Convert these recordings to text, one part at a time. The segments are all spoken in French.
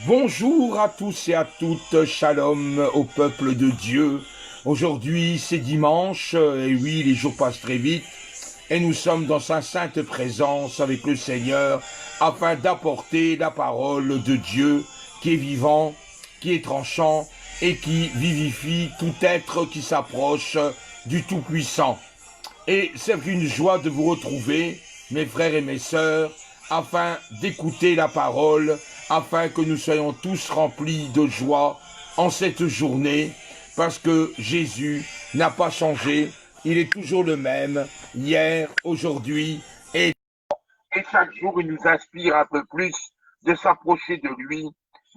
Bonjour à tous et à toutes, shalom au peuple de Dieu. Aujourd'hui c'est dimanche, et oui les jours passent très vite, et nous sommes dans sa sainte présence avec le Seigneur afin d'apporter la parole de Dieu qui est vivant, qui est tranchant et qui vivifie tout être qui s'approche du Tout-Puissant. Et c'est une joie de vous retrouver, mes frères et mes sœurs, afin d'écouter la parole, afin que nous soyons tous remplis de joie en cette journée, parce que Jésus n'a pas changé, il est toujours le même, hier, aujourd'hui, et chaque jour il nous inspire un peu plus de s'approcher de lui,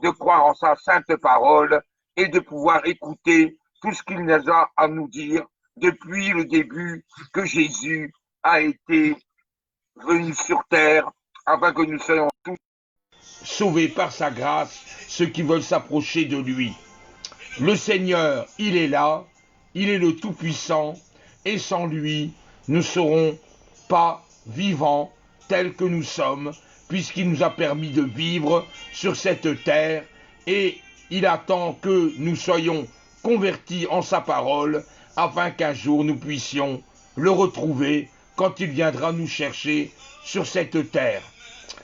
de croire en sa sainte parole et de pouvoir écouter tout ce qu'il nous a à nous dire depuis le début que Jésus a été venu sur terre afin que nous soyons tous sauvés par sa grâce, ceux qui veulent s'approcher de lui. Le Seigneur, il est là, il est le Tout-Puissant, et sans lui, nous ne serons pas vivants tels que nous sommes, puisqu'il nous a permis de vivre sur cette terre, et il attend que nous soyons convertis en sa parole, afin qu'un jour nous puissions le retrouver quand il viendra nous chercher sur cette terre.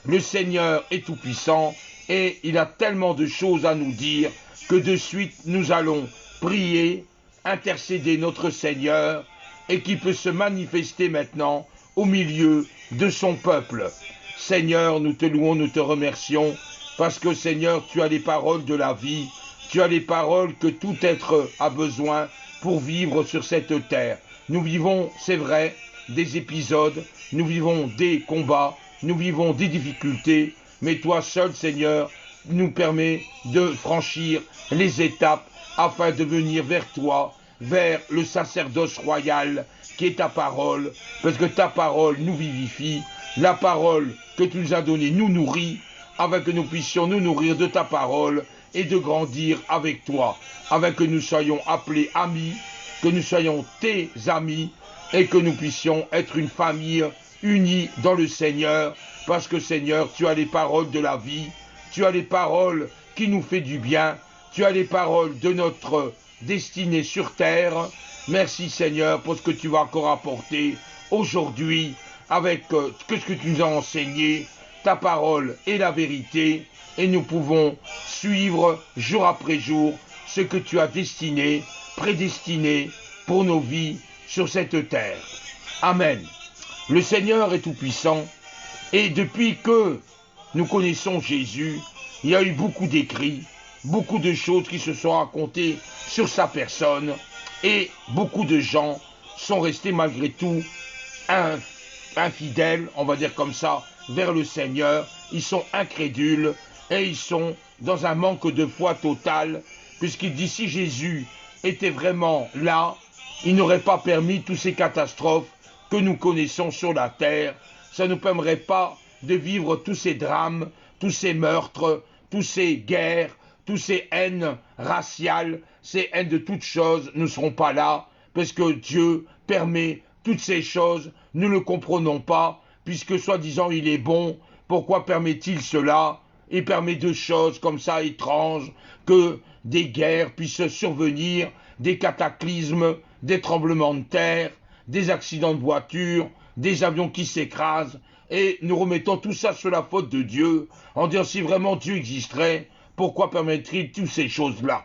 Le Seigneur est tout-puissant et il a tellement de choses à nous dire que de suite nous allons prier, intercéder notre Seigneur et qui peut se manifester maintenant au milieu de son peuple. Seigneur, nous te louons, nous te remercions parce que Seigneur, tu as les paroles de la vie, tu as les paroles que tout être a besoin pour vivre sur cette terre. Nous vivons, c'est vrai, des épisodes, nous vivons des combats, nous vivons des difficultés, mais toi seul, Seigneur, nous permets de franchir les étapes afin de venir vers toi, vers le sacerdoce royal qui est ta parole, parce que ta parole nous vivifie, la parole que tu nous as donnée nous nourrit, afin que nous puissions nous nourrir de ta parole et de grandir avec toi, afin que nous soyons appelés amis, que nous soyons tes amis et que nous puissions être une famille unis dans le Seigneur, parce que Seigneur, tu as les paroles de la vie, tu as les paroles qui nous font du bien, tu as les paroles de notre destinée sur terre. Merci Seigneur pour ce que tu vas encore apporter aujourd'hui avec ce que tu nous as enseigné. Ta parole est la vérité et nous pouvons suivre jour après jour ce que tu as destiné, prédestiné pour nos vies sur cette terre. Amen. Le Seigneur est tout-puissant et depuis que nous connaissons Jésus, il y a eu beaucoup d'écrits, beaucoup de choses qui se sont racontées sur sa personne et beaucoup de gens sont restés malgré tout infidèles, on va dire comme ça, vers le Seigneur. Ils sont incrédules et ils sont dans un manque de foi total, puisqu'il dit si Jésus était vraiment là, il n'aurait pas permis toutes ces catastrophes que nous connaissons sur la terre. Ça ne nous permettrait pas de vivre tous ces drames, tous ces meurtres, toutes ces guerres, toutes ces haines raciales, ces haines de toutes choses ne seront pas là, parce que Dieu permet toutes ces choses, nous ne le comprenons pas, puisque soi-disant il est bon, pourquoi permet-il cela? Il permet de choses comme ça étranges, que des guerres puissent survenir, des cataclysmes, des tremblements de terre, des accidents de voiture, des avions qui s'écrasent, et nous remettons tout ça sur la faute de Dieu, en disant si vraiment Dieu existerait, pourquoi permettrait-il toutes ces choses-là?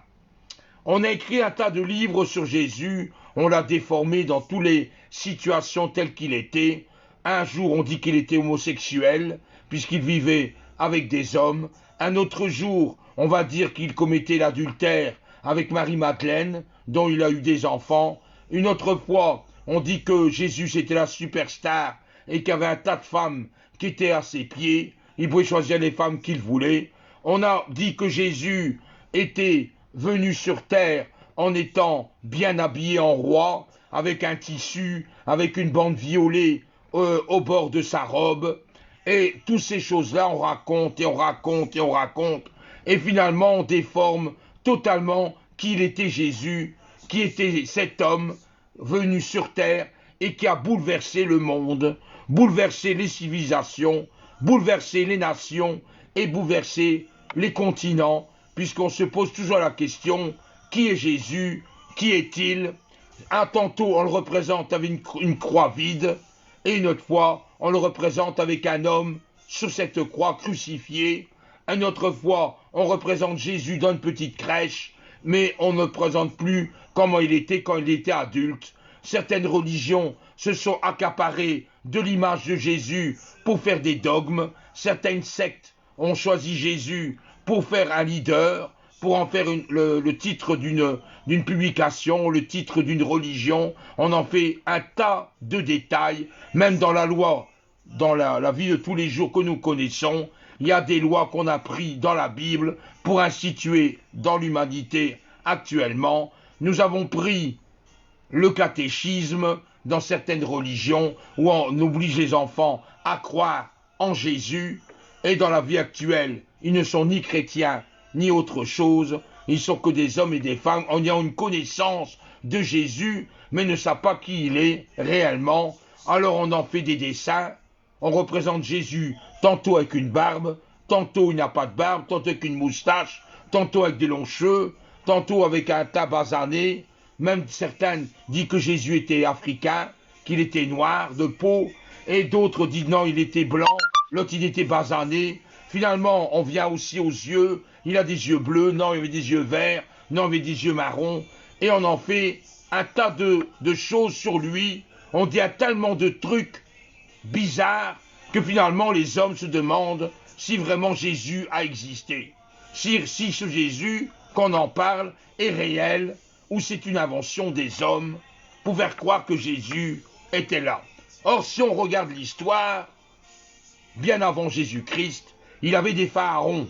On a écrit un tas de livres sur Jésus, on l'a déformé dans toutes les situations telles qu'il était. Un jour on dit qu'il était homosexuel, puisqu'il vivait avec des hommes. Un autre jour, on va dire qu'il commettait l'adultère avec Marie-Madeleine, dont il a eu des enfants. Une autre fois, on dit que Jésus c'était la superstar et qu'il y avait un tas de femmes qui étaient à ses pieds. Il pouvait choisir les femmes qu'il voulait. On a dit que Jésus était venu sur terre en étant bien habillé en roi, avec un tissu, avec une bande violet au bord de sa robe. Et toutes ces choses-là, on raconte et on raconte et on raconte. Et finalement, on déforme totalement qui il était Jésus, qui était cet homme venu sur terre et qui a bouleversé le monde, bouleversé les civilisations, bouleversé les nations et bouleversé les continents, puisqu'on se pose toujours la question, qui est Jésus? Qui est-il? Un tantôt, on le représente avec une croix vide, et une autre fois, on le représente avec un homme sur cette croix crucifié. Une autre fois, on représente Jésus dans une petite crèche, mais on ne présente plus comment il était quand il était adulte. Certaines religions se sont accaparées de l'image de Jésus pour faire des dogmes. Certaines sectes ont choisi Jésus pour faire un leader, pour en faire le titre d'une publication, le titre d'une religion. On en fait un tas de détails, même dans la loi, dans la vie de tous les jours que nous connaissons. Il y a des lois qu'on a prises dans la Bible pour instituer dans l'humanité actuellement. Nous avons pris le catéchisme dans certaines religions où on oblige les enfants à croire en Jésus, et dans la vie actuelle, ils ne sont ni chrétiens ni autre chose, ils sont que des hommes et des femmes en ayant une connaissance de Jésus, mais ne savent pas qui il est réellement. Alors on en fait des dessins, on représente Jésus tantôt avec une barbe, tantôt il n'a pas de barbe, tantôt avec une moustache, tantôt avec des longs cheveux, tantôt avec un teint basané. Même certains disent que Jésus était africain, qu'il était noir de peau, et d'autres disent non, il était blanc, l'autre il était basané. Finalement, on vient aussi aux yeux, il a des yeux bleus, non, il avait des yeux verts, non, il avait des yeux marrons, et on en fait un tas de choses sur lui. On dit tellement de trucs bizarres que finalement les hommes se demandent si vraiment Jésus a existé. Si ce Jésus, qu'on en parle, est réel, ou c'est une invention des hommes pour faire croire que Jésus était là. Or, si on regarde l'histoire, bien avant Jésus-Christ, il avait des pharaons.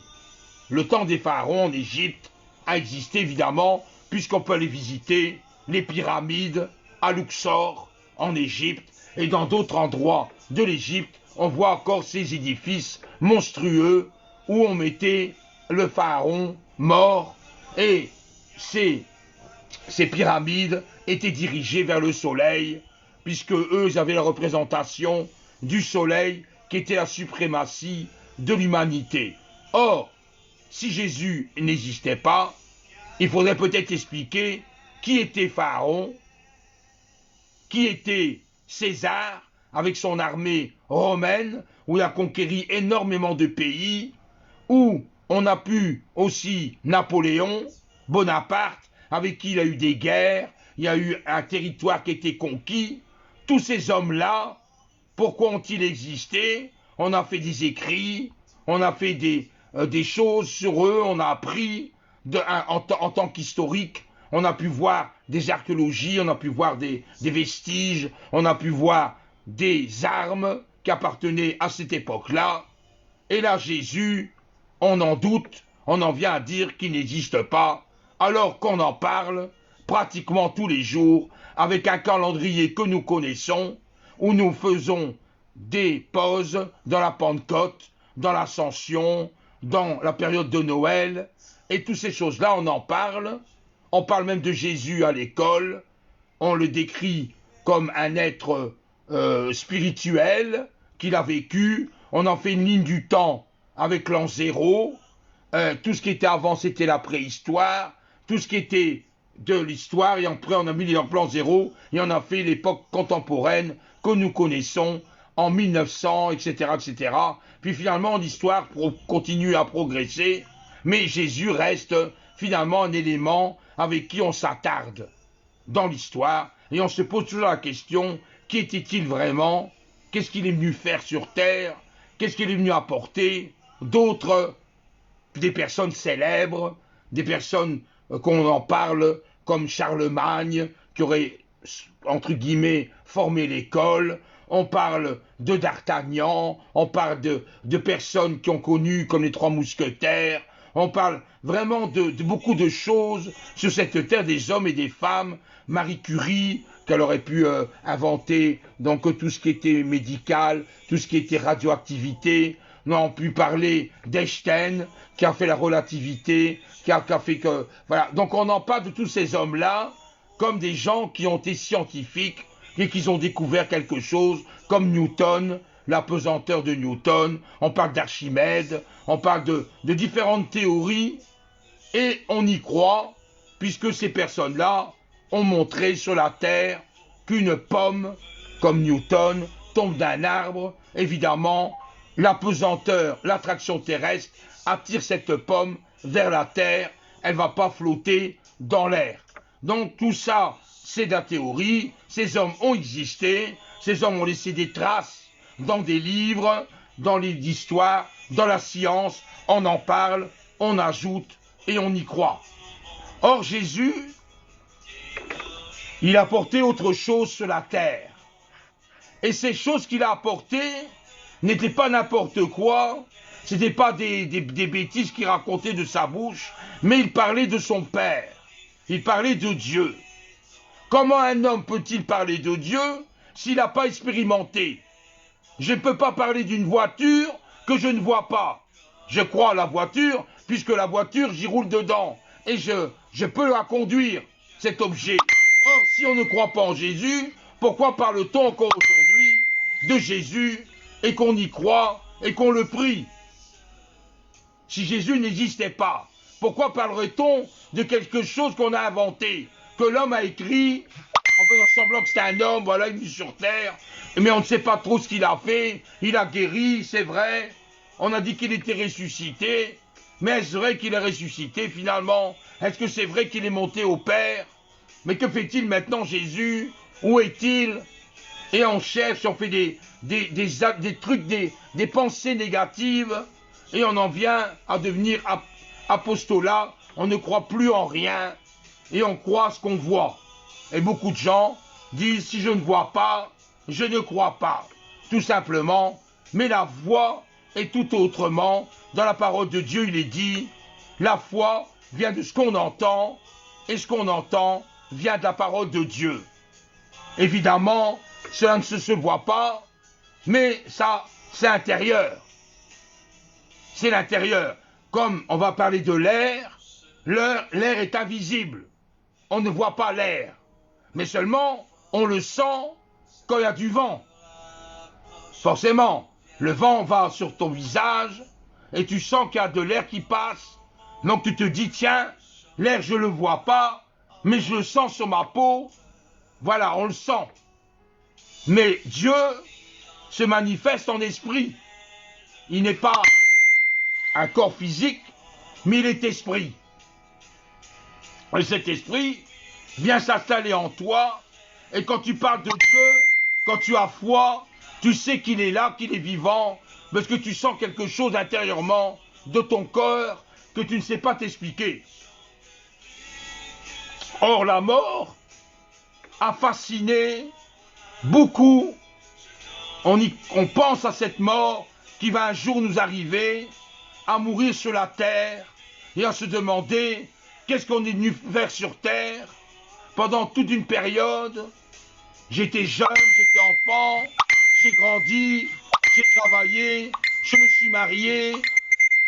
Le temps des pharaons en Égypte a existé évidemment, puisqu'on peut aller visiter les pyramides à Luxor, en Égypte, et dans d'autres endroits de l'Égypte, on voit encore ces édifices monstrueux où on mettait le pharaon mort, et ces pyramides étaient dirigées vers le soleil, puisque eux ils avaient la représentation du soleil qui était la suprématie de l'humanité. Or, si Jésus n'existait pas, il faudrait peut-être expliquer qui était Pharaon, qui était César, avec son armée romaine, où il a conquéri énormément de pays, où on a pu aussi Napoléon Bonaparte, avec qui il a eu des guerres, il y a eu un territoire qui a été conquis. Tous ces hommes-là, pourquoi ont-ils existé? On a fait des écrits, on a fait des choses sur eux, on a appris en tant qu'historique, on a pu voir des archéologies, on a pu voir des vestiges, on a pu voir des armes qui appartenaient à cette époque-là. Et là, Jésus, on en doute, on en vient à dire qu'il n'existe pas, alors qu'on en parle pratiquement tous les jours avec un calendrier que nous connaissons, où nous faisons des pauses dans la Pentecôte, dans l'Ascension, dans la période de Noël, et toutes ces choses-là, on en parle. On parle même de Jésus à l'école, on le décrit comme un être spirituel qu'il a vécu, on en fait une ligne du temps avec l'an zéro, tout ce qui était avant c'était la préhistoire, tout ce qui était de l'histoire, et après on a mis les plans zéro, et on a fait l'époque contemporaine que nous connaissons en 1900, etc., etc. Puis finalement l'histoire continue à progresser, mais Jésus reste finalement un élément avec qui on s'attarde dans l'histoire, et on se pose toujours la question, qui était-il vraiment? Qu'est-ce qu'il est venu faire sur Terre? Qu'est-ce qu'il est venu apporter? D'autres, des personnes célèbres, des personnes qu'on en parle, comme Charlemagne, qui aurait, entre guillemets, formé l'école. On parle de D'Artagnan, on parle de personnes qui ont connu comme les Trois Mousquetaires. On parle vraiment de beaucoup de choses sur cette terre, des hommes et des femmes. Marie Curie, qu'elle aurait pu inventer donc tout ce qui était médical, tout ce qui était radioactivité. Nous avons pu parler d'Einstein, qui a fait la relativité, qui a fait que... Voilà. Donc on en parle de tous ces hommes-là comme des gens qui ont été scientifiques et qui ont découvert quelque chose, comme Newton, la pesanteur de Newton, on parle d'Archimède, on parle de différentes théories, et on y croit, puisque ces personnes-là ont montré sur la Terre qu'une pomme, comme Newton, tombe d'un arbre, évidemment, la pesanteur, l'attraction terrestre attire cette pomme vers la Terre, elle ne va pas flotter dans l'air. Donc tout ça, c'est de la théorie, ces hommes ont existé, ces hommes ont laissé des traces dans des livres, dans les livres d'histoire, dans la science, on en parle, on ajoute et on y croit. Or Jésus, il a apporté autre chose sur la terre. Et ces choses qu'il a apportées n'étaient pas n'importe quoi, ce n'étaient pas des bêtises qu'il racontait de sa bouche, mais il parlait de son Père, il parlait de Dieu. Comment un homme peut-il parler de Dieu s'il n'a pas expérimenté? Je ne peux pas parler d'une voiture que je ne vois pas. Je crois à la voiture, puisque la voiture, j'y roule dedans. Et je peux la conduire, cet objet. Or, si on ne croit pas en Jésus, pourquoi parle-t-on encore aujourd'hui de Jésus et qu'on y croit et qu'on le prie? Si Jésus n'existait pas, pourquoi parlerait-on de quelque chose qu'on a inventé, que l'homme a écrit, en faisant semblant que c'était un homme, voilà, il est venu sur terre, mais on ne sait pas trop ce qu'il a fait, il a guéri, c'est vrai, on a dit qu'il était ressuscité, mais est-ce vrai qu'il est ressuscité finalement? Est-ce que c'est vrai qu'il est monté au Père? Mais que fait-il maintenant Jésus? Où est-il? Et on cherche, on fait des trucs, des pensées négatives, et on en vient à devenir apostolat, on ne croit plus en rien, et on croit ce qu'on voit. Et beaucoup de gens disent, si je ne vois pas, je ne crois pas, tout simplement, mais la foi est tout autrement. Dans la parole de Dieu, il est dit, la foi vient de ce qu'on entend, et ce qu'on entend vient de la parole de Dieu. Évidemment, cela ne se voit pas, mais ça, c'est intérieur. C'est l'intérieur. Comme on va parler de l'air, l'air est invisible. On ne voit pas l'air. Mais seulement, on le sent quand il y a du vent. Forcément, le vent va sur ton visage et tu sens qu'il y a de l'air qui passe. Donc tu te dis, tiens, l'air je ne le vois pas, mais je le sens sur ma peau. Voilà, on le sent. Mais Dieu se manifeste en esprit. Il n'est pas un corps physique, mais il est esprit. Et cet esprit vient s'installer en toi. Et quand tu parles de Dieu, quand tu as foi, tu sais qu'il est là, qu'il est vivant, parce que tu sens quelque chose intérieurement de ton corps que tu ne sais pas t'expliquer. Or, la mort a fasciné beaucoup. On pense à cette mort qui va un jour nous arriver, à mourir sur la terre, et à se demander qu'est-ce qu'on est venu faire sur terre. Pendant toute une période, j'étais jeune, j'étais enfant, j'ai grandi, j'ai travaillé, je me suis marié,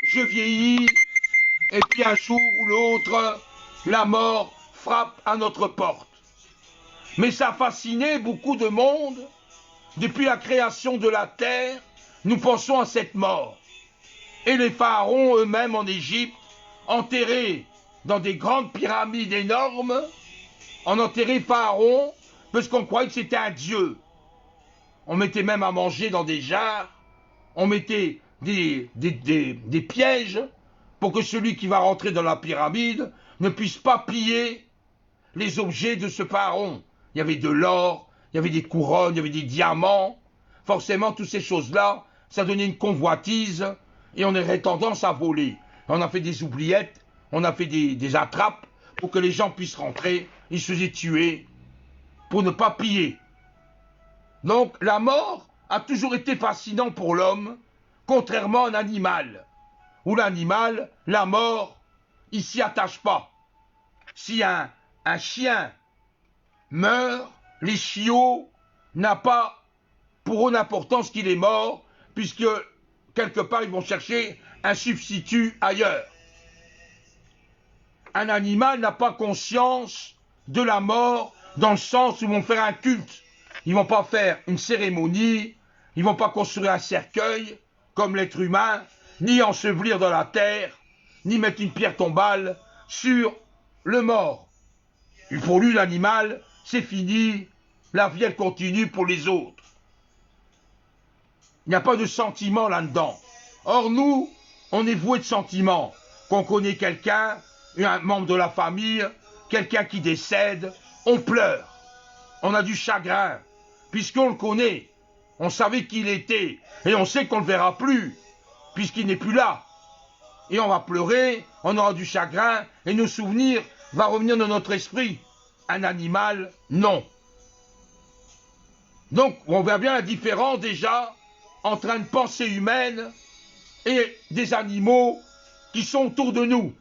je vieillis, et puis un jour ou l'autre, la mort frappe à notre porte. Mais ça a fasciné beaucoup de monde. Depuis la création de la terre, nous pensons à cette mort. Et les pharaons eux-mêmes en Égypte, enterrés dans des grandes pyramides énormes, on enterrait Pharaon parce qu'on croyait que c'était un dieu. On mettait même à manger dans des jarres, on mettait des pièges pour que celui qui va rentrer dans la pyramide ne puisse pas piller les objets de ce pharaon. Il y avait de l'or, il y avait des couronnes, il y avait des diamants. Forcément, toutes ces choses-là, ça donnait une convoitise et on aurait tendance à voler. On a fait des oubliettes, on a fait des attrapes pour que les gens puissent rentrer. Ils se faisaient tuer pour ne pas piller. Donc, la mort a toujours été fascinant pour l'homme, contrairement à un animal. Où l'animal, la mort, il s'y attache pas. Si un chien meurt, les chiots n'ont pas pour eux d'importance qu'il est mort, puisque quelque part ils vont chercher un substitut ailleurs. Un animal n'a pas conscience de la mort dans le sens où ils vont faire un culte. Ils ne vont pas faire une cérémonie Ils ne vont pas construire un cercueil comme l'être humain, ni ensevelir dans la terre, ni mettre une pierre tombale sur le mort. Et pour lui, l'animal, c'est fini, la vie, elle continue pour les autres. Il n'y a pas de sentiment là-dedans. Or, nous, on est voué de sentiments. Qu'on connaît quelqu'un, un membre de la famille, quelqu'un qui décède, on pleure. On a du chagrin, puisqu'on le connaît. On savait qui il était, et on sait qu'on ne le verra plus, puisqu'il n'est plus là. Et on va pleurer, on aura du chagrin, et nos souvenirs vont revenir dans notre esprit. Un animal, non. Donc, on voit bien la différence déjà entre une pensée humaine et des animaux qui sont autour de nous.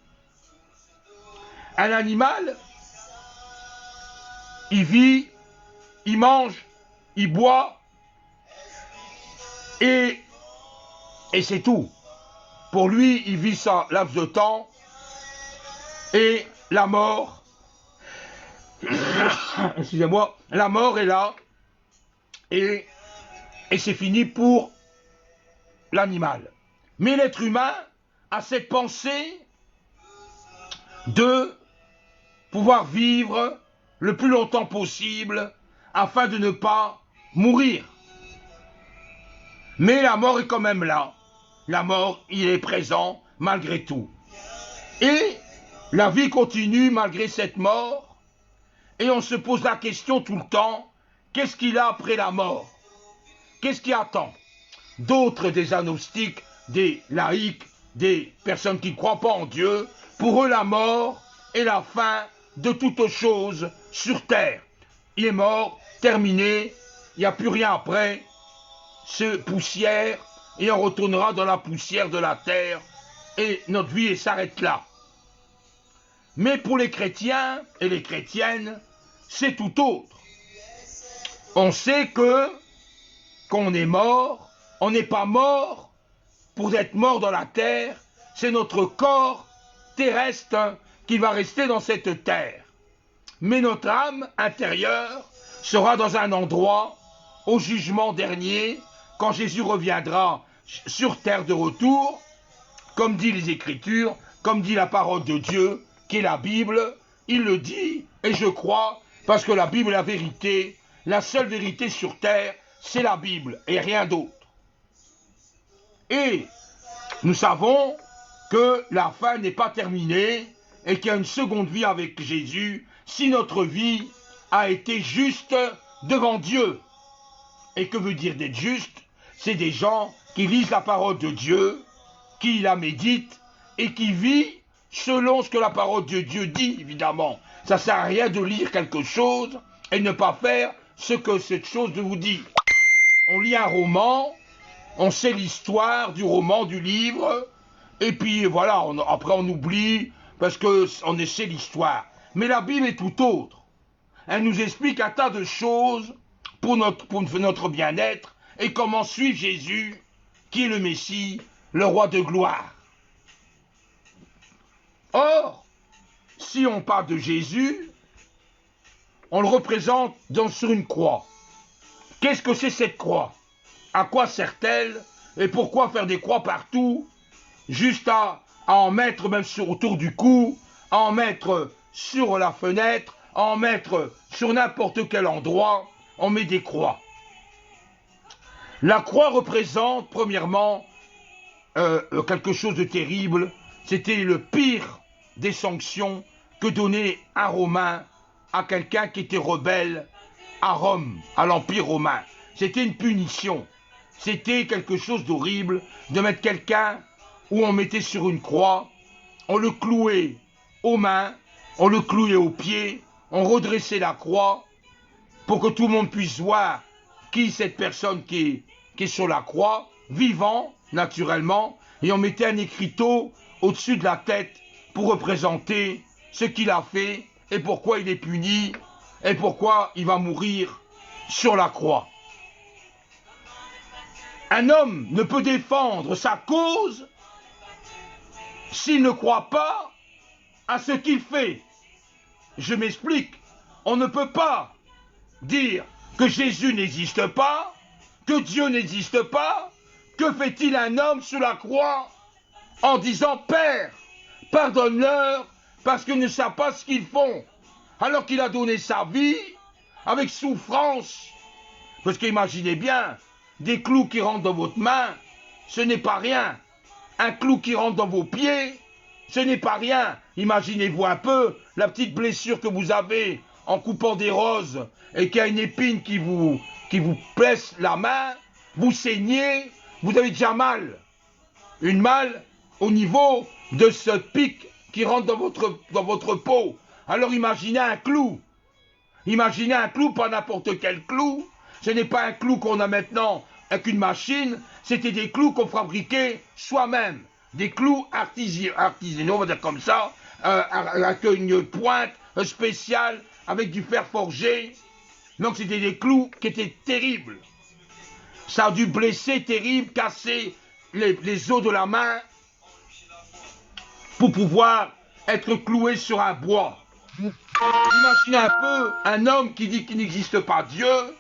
Un animal, il vit, il mange, il boit, et c'est tout. Pour lui, il vit sa laps de temps, et la mort, excusez-moi, la mort est là, et c'est fini pour l'animal. Mais l'être humain a cette pensée de pouvoir vivre le plus longtemps possible afin de ne pas mourir. Mais la mort est quand même là. La mort, il est présent malgré tout. Et la vie continue malgré cette mort. Et on se pose la question tout le temps, qu'est-ce qu'il a après la mort? Qu'est-ce qui attend? D'autres, des agnostiques, des laïcs, des personnes qui ne croient pas en Dieu, pour eux la mort est la fin de toute chose sur terre. Il est mort, terminé, il n'y a plus rien après, c'est poussière, et on retournera dans la poussière de la terre, et notre vie s'arrête là. Mais pour les chrétiens et les chrétiennes, c'est tout autre. On sait qu'on est mort, on n'est pas mort pour être mort dans la terre, c'est notre corps terrestre qui va rester dans cette terre. Mais notre âme intérieure sera dans un endroit au jugement dernier, quand Jésus reviendra sur terre de retour, comme dit les Écritures, comme dit la parole de Dieu, qui est la Bible. Il le dit, et je crois, parce que la Bible est la vérité, la seule vérité sur terre, c'est la Bible, et rien d'autre. Et nous savons que la fin n'est pas terminée, et qu'il y a une seconde vie avec Jésus, si notre vie a été juste devant Dieu. Et que veut dire d'être juste? C'est des gens qui lisent la parole de Dieu, qui la méditent, et qui vivent selon ce que la parole de Dieu dit, évidemment. Ça ne sert à rien de lire quelque chose et ne pas faire ce que cette chose vous dit. On lit un roman, on sait l'histoire du roman, du livre, et puis voilà, après on oublie, parce qu'on sait l'histoire. Mais la Bible est tout autre. Elle nous explique un tas de choses pour notre bien-être, et comment suivre Jésus, qui est le Messie, le roi de gloire. Or, si on parle de Jésus, on le représente sur une croix. Qu'est-ce que c'est cette croix? À quoi sert-elle? Et pourquoi faire des croix partout? Juste à en mettre même autour du cou, à en mettre sur la fenêtre, à en mettre sur n'importe quel endroit, on met des croix. La croix représente, premièrement, quelque chose de terrible. C'était le pire des sanctions que donnait un Romain à quelqu'un qui était rebelle à Rome, à l'Empire romain. C'était une punition. C'était quelque chose d'horrible de mettre quelqu'un où on mettait sur une croix, on le clouait aux mains, on le clouait aux pieds, on redressait la croix pour que tout le monde puisse voir qui cette personne qui est sur la croix, vivant, naturellement, et on mettait un écriteau au-dessus de la tête pour représenter ce qu'il a fait et pourquoi il est puni et pourquoi il va mourir sur la croix. Un homme ne peut défendre sa cause s'il ne croit pas à ce qu'il fait. Je m'explique. On ne peut pas dire que Jésus n'existe pas, que Dieu n'existe pas, que fait-il un homme sous la croix en disant « Père, pardonne-leur parce qu'ils ne savent pas ce qu'ils font » alors qu'il a donné sa vie avec souffrance. Parce qu'imaginez bien, des clous qui rentrent dans votre main, ce n'est pas rien. Un clou qui rentre dans vos pieds, ce n'est pas rien. Imaginez-vous un peu la petite blessure que vous avez en coupant des roses et qu'il y a une épine qui vous blesse la main, vous saignez, vous avez déjà mal. Une mal au niveau de ce pic qui rentre dans votre peau. Alors imaginez un clou. Imaginez un clou, pas n'importe quel clou. Ce n'est pas un clou qu'on a maintenant avec une machine. C'était des clous qu'on fabriquait soi-même. Des clous artisanaux, on va dire comme ça, avec une pointe spéciale, avec du fer forgé. Donc c'était des clous qui étaient terribles. Ça a dû blesser terrible, casser les os de la main pour pouvoir être cloué sur un bois. Imaginez un peu un homme qui dit qu'il n'existe pas Dieu.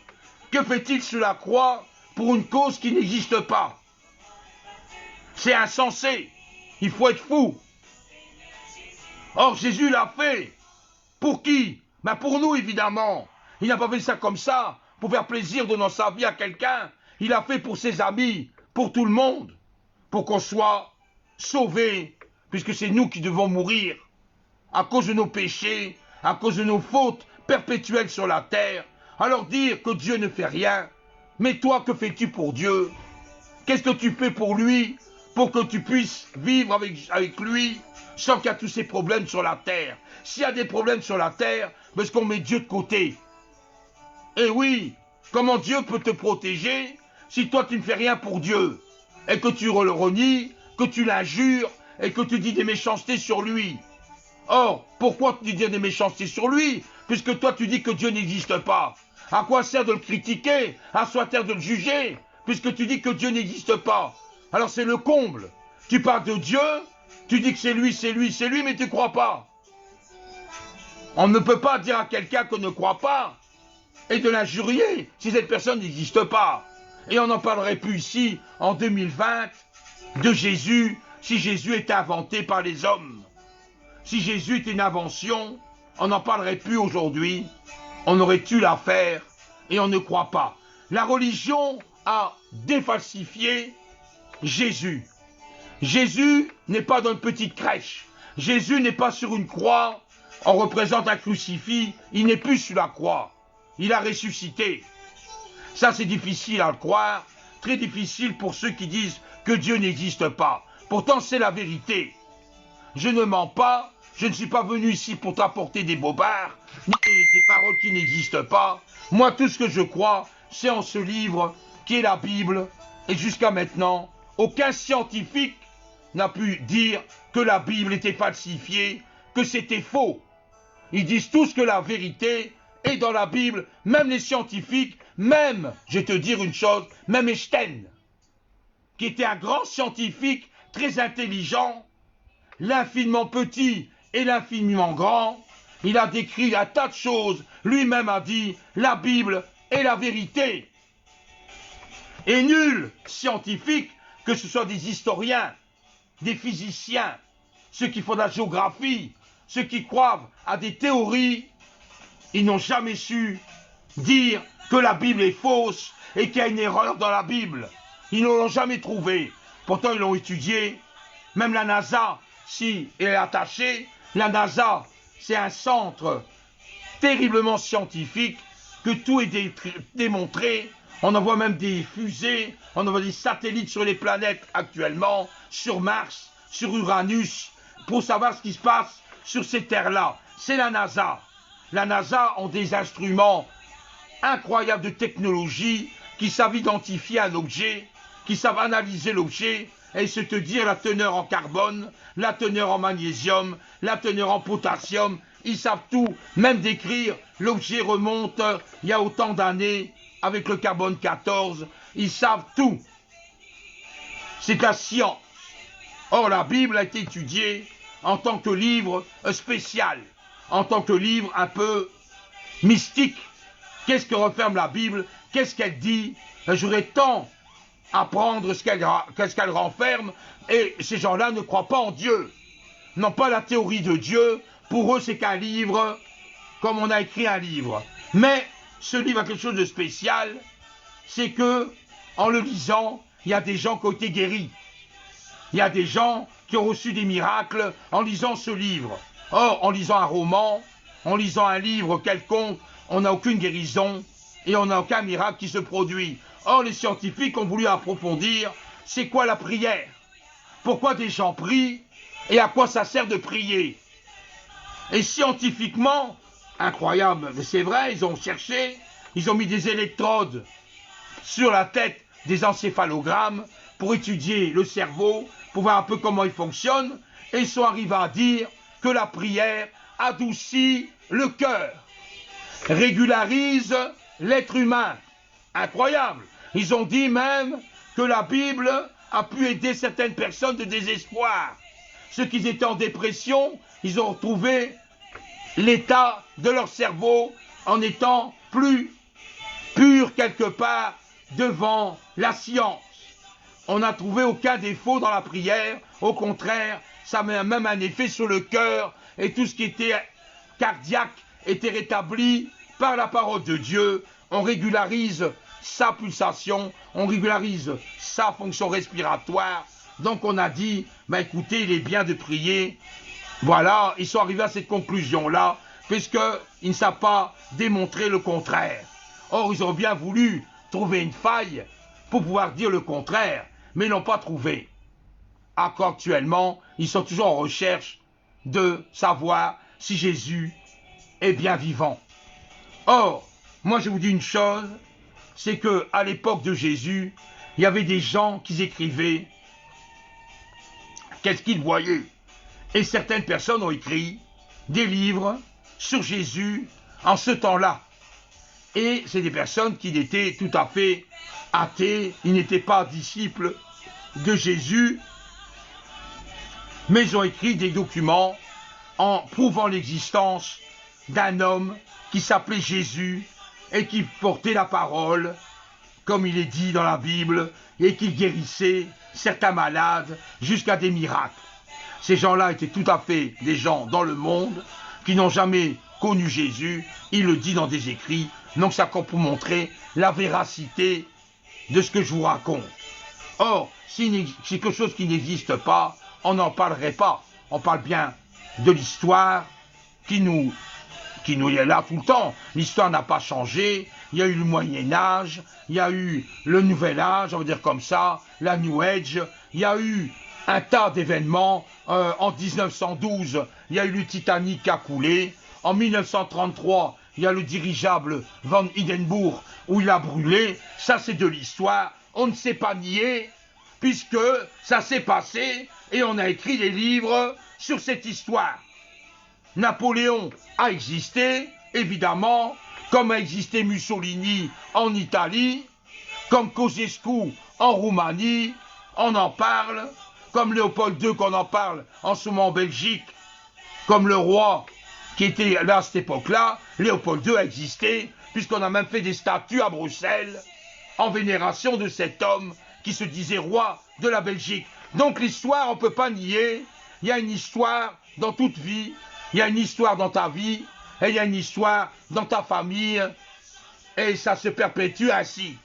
Que fait-il sur la croix pour une cause qui n'existe pas? C'est insensé. Il faut être fou. Or, Jésus l'a fait. Pour qui? Ben pour nous, évidemment. Il n'a pas fait ça comme ça, pour faire plaisir donnant sa vie à quelqu'un. Il l'a fait pour ses amis, pour tout le monde. Pour qu'on soit sauvés, puisque c'est nous qui devons mourir. À cause de nos péchés, à cause de nos fautes perpétuelles sur la terre. Alors dire que Dieu ne fait rien. Mais toi, que fais-tu pour Dieu? Qu'est-ce que tu fais pour lui, pour que tu puisses vivre avec lui, sans qu'il y ait tous ces problèmes sur la terre? S'il y a des problèmes sur la terre, parce qu'on met Dieu de côté. Et oui, comment Dieu peut te protéger si toi tu ne fais rien pour Dieu? Et que tu le renies, que tu l'injures, et que tu dis des méchancetés sur lui. Or, pourquoi tu dis des méchancetés sur lui, puisque toi tu dis que Dieu n'existe pas? À quoi sert de le critiquer? À quoi sert de le juger, puisque tu dis que Dieu n'existe pas? Alors c'est le comble. Tu parles de Dieu, tu dis que c'est lui, mais tu ne crois pas. On ne peut pas dire à quelqu'un qu'on ne croit pas et de l'injurier si cette personne n'existe pas. Et on n'en parlerait plus ici, en 2020, de Jésus, si Jésus était inventé par les hommes. Si Jésus était une invention, on n'en parlerait plus aujourd'hui. On aurait dû la faire et on ne croit pas. La religion a défalsifié Jésus. Jésus n'est pas dans une petite crèche. Jésus n'est pas sur une croix. On représente un crucifix. Il n'est plus sur la croix. Il a ressuscité. Ça, c'est difficile à le croire. Très difficile pour ceux qui disent que Dieu n'existe pas. Pourtant, c'est la vérité. Je ne mens pas. Je ne suis pas venu ici pour t'apporter des bobards, ni des paroles qui n'existent pas. Moi, tout ce que je crois, c'est en ce livre qui est la Bible. Et jusqu'à maintenant, aucun scientifique n'a pu dire que la Bible était falsifiée, que c'était faux. Ils disent tous que la vérité est dans la Bible, même les scientifiques, même, je vais te dire une chose, même Einstein, qui était un grand scientifique, très intelligent, l'infiniment petit et l'infiniment grand, il a décrit un tas de choses, lui-même a dit, la Bible est la vérité. Et nul scientifique, que ce soit des historiens, des physiciens, ceux qui font de la géographie, ceux qui croient à des théories, ils n'ont jamais su dire que la Bible est fausse et qu'il y a une erreur dans la Bible. Ils ne l'ont jamais trouvé. Pourtant, ils l'ont étudié. Même la NASA, si elle est attachée, la NASA, c'est un centre terriblement scientifique, que tout est démontré. On envoie même des fusées, on envoie des satellites sur les planètes actuellement, sur Mars, sur Uranus, pour savoir ce qui se passe sur ces terres-là. C'est la NASA. La NASA ont des instruments incroyables de technologie qui savent identifier un objet, qui savent analyser l'objet et se te dire la teneur en carbone, la teneur en magnésium, la teneur en potassium. Ils savent tout, même décrire l'objet remonte il y a autant d'années avec le carbone 14. Ils savent tout. C'est la science. Or, la Bible a été étudiée en tant que livre spécial, en tant que livre un peu mystique. Qu'est-ce que renferme la Bible? qu'est-ce qu'elle dit? J'aurais tant à apprendre ce qu'elle renferme, et ces gens-là ne croient pas en Dieu, n'ont pas la théorie de Dieu. Pour eux, c'est qu'un livre, comme on a écrit un livre. Mais ce livre a quelque chose de spécial, c'est que, en le lisant, il y a des gens qui ont été guéris. Il y a des gens qui ont reçu des miracles en lisant ce livre. Or, en lisant un roman, en lisant un livre quelconque, on n'a aucune guérison et on n'a aucun miracle qui se produit. Or, les scientifiques ont voulu approfondir, c'est quoi la prière? Pourquoi des gens prient et à quoi ça sert de prier? Et scientifiquement, incroyable, mais c'est vrai, ils ont cherché, ils ont mis des électrodes sur la tête des encéphalogrammes pour étudier le cerveau, pour voir un peu comment il fonctionne, et ils sont arrivés à dire que la prière adoucit le cœur, régularise l'être humain. Incroyable. Ils ont dit même que la Bible a pu aider certaines personnes de désespoir. Ceux qui étaient en dépression, ils ont retrouvé l'état de leur cerveau en étant plus pur quelque part devant la science. On n'a trouvé aucun défaut dans la prière, au contraire, ça a même un effet sur le cœur, et tout ce qui était cardiaque était rétabli par la parole de Dieu. On régularise sa pulsation, on régularise sa fonction respiratoire. Donc on a dit, bah écoutez, il est bien de prier. Voilà, ils sont arrivés à cette conclusion-là, puisqu'ils ne savent pas démontrer le contraire. Or, ils ont bien voulu trouver une faille pour pouvoir dire le contraire, mais ils n'ont pas trouvé. Actuellement, ils sont toujours en recherche de savoir si Jésus est bien vivant. Or, moi je vous dis une chose, c'est qu'à l'époque de Jésus, il y avait des gens qui écrivaient qu'est-ce qu'ils voyaient. Et certaines personnes ont écrit des livres sur Jésus en ce temps-là. Et c'est des personnes qui étaient tout à fait athées, ils n'étaient pas disciples de Jésus, mais ils ont écrit des documents en prouvant l'existence d'un homme qui s'appelait Jésus et qui portait la parole, comme il est dit dans la Bible, et qui guérissait certains malades jusqu'à des miracles. Ces gens-là étaient tout à fait des gens dans le monde qui n'ont jamais connu Jésus, il le dit dans des écrits, donc ça pour montrer la véracité de ce que je vous raconte. Or, si c'est quelque chose qui n'existe pas, on n'en parlerait pas. On parle bien de l'histoire qui nous est là tout le temps. L'histoire n'a pas changé, il y a eu le Moyen-Âge, il y a eu le Nouvel Âge, on va dire comme ça, la New Age, il y a eu un tas d'événements. En 1912, il y a eu le Titanic qui a coulé. En 1933, il y a le dirigeable Van Hindenburg où il a brûlé. Ça, c'est de l'histoire. On ne sait pas nier, puisque ça s'est passé et on a écrit des livres sur cette histoire. Napoléon a existé, évidemment, comme a existé Mussolini en Italie, comme Ceausescu en Roumanie, on en parle, comme Léopold II qu'on en parle en ce moment en Belgique, comme le roi qui était là à cette époque-là, Léopold II a existé, puisqu'on a même fait des statues à Bruxelles en vénération de cet homme qui se disait roi de la Belgique. Donc l'histoire, on ne peut pas nier, il y a une histoire dans toute vie, il y a une histoire dans ta vie, et il y a une histoire dans ta famille, et ça se perpétue ainsi.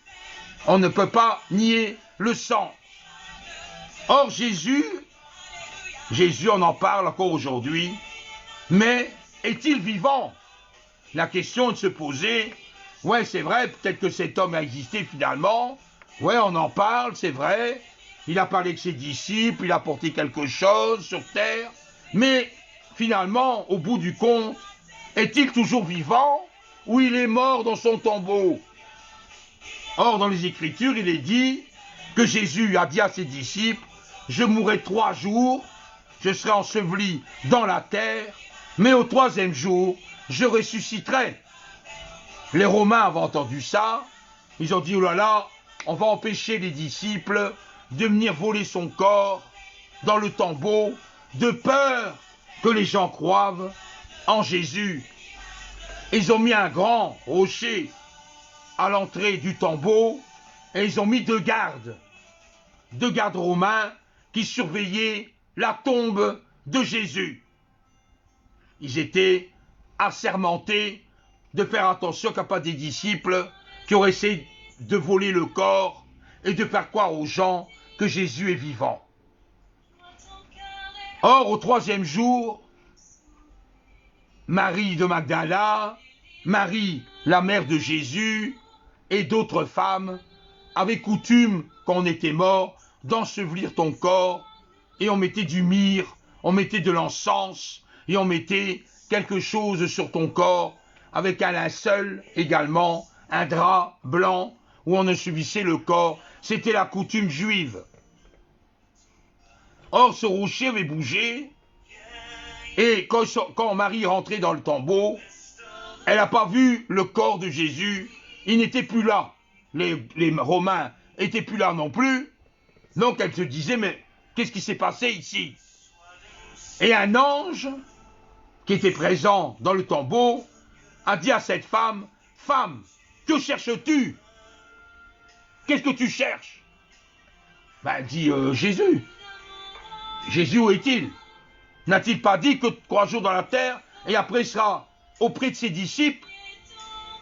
On ne peut pas nier le sang. Or Jésus, on en parle encore aujourd'hui, mais est-il vivant? La question de se poser, ouais c'est vrai, peut-être que cet homme a existé finalement, ouais on en parle, c'est vrai, il a parlé avec ses disciples, il a apporté quelque chose sur terre, mais finalement, au bout du compte, est-il toujours vivant ou il est mort dans son tombeau? Or, dans les Écritures, il est dit que Jésus a dit à ses disciples, je mourrai 3 jours, je serai enseveli dans la terre, mais au 3e jour, je ressusciterai. Les Romains avaient entendu ça, ils ont dit, oh là là, on va empêcher les disciples de venir voler son corps dans le tombeau, de peur que les gens croient en Jésus. Ils ont mis un grand rocher à l'entrée du tombeau et ils ont mis deux gardes romains qui surveillaient la tombe de Jésus. Ils étaient assermentés de faire attention qu'il n'y a pas des disciples qui auraient essayé de voler le corps et de faire croire aux gens que Jésus est vivant. Or, au troisième jour, Marie de Magdala, Marie, la mère de Jésus, et d'autres femmes avaient coutume, quand on était mort, d'ensevelir ton corps, et on mettait du myrrhe, on mettait de l'encens, et on mettait quelque chose sur ton corps, avec un linceul également, un drap blanc, où on ensevissait le corps. C'était la coutume juive. Or, ce rocher avait bougé, et quand Marie est rentrée dans le tombeau, elle n'a pas vu le corps de Jésus, il n'était plus là. Les Romains n'étaient plus là non plus, donc elle se disait, mais qu'est-ce qui s'est passé ici? Et un ange, qui était présent dans le tombeau, a dit à cette femme, « Femme, que cherches-tu? Qu'est-ce que tu cherches ?» Ben, elle dit, Jésus. Jésus, où est-il? N'a-t-il pas dit que 3 jours dans la terre, et après il sera auprès de ses disciples?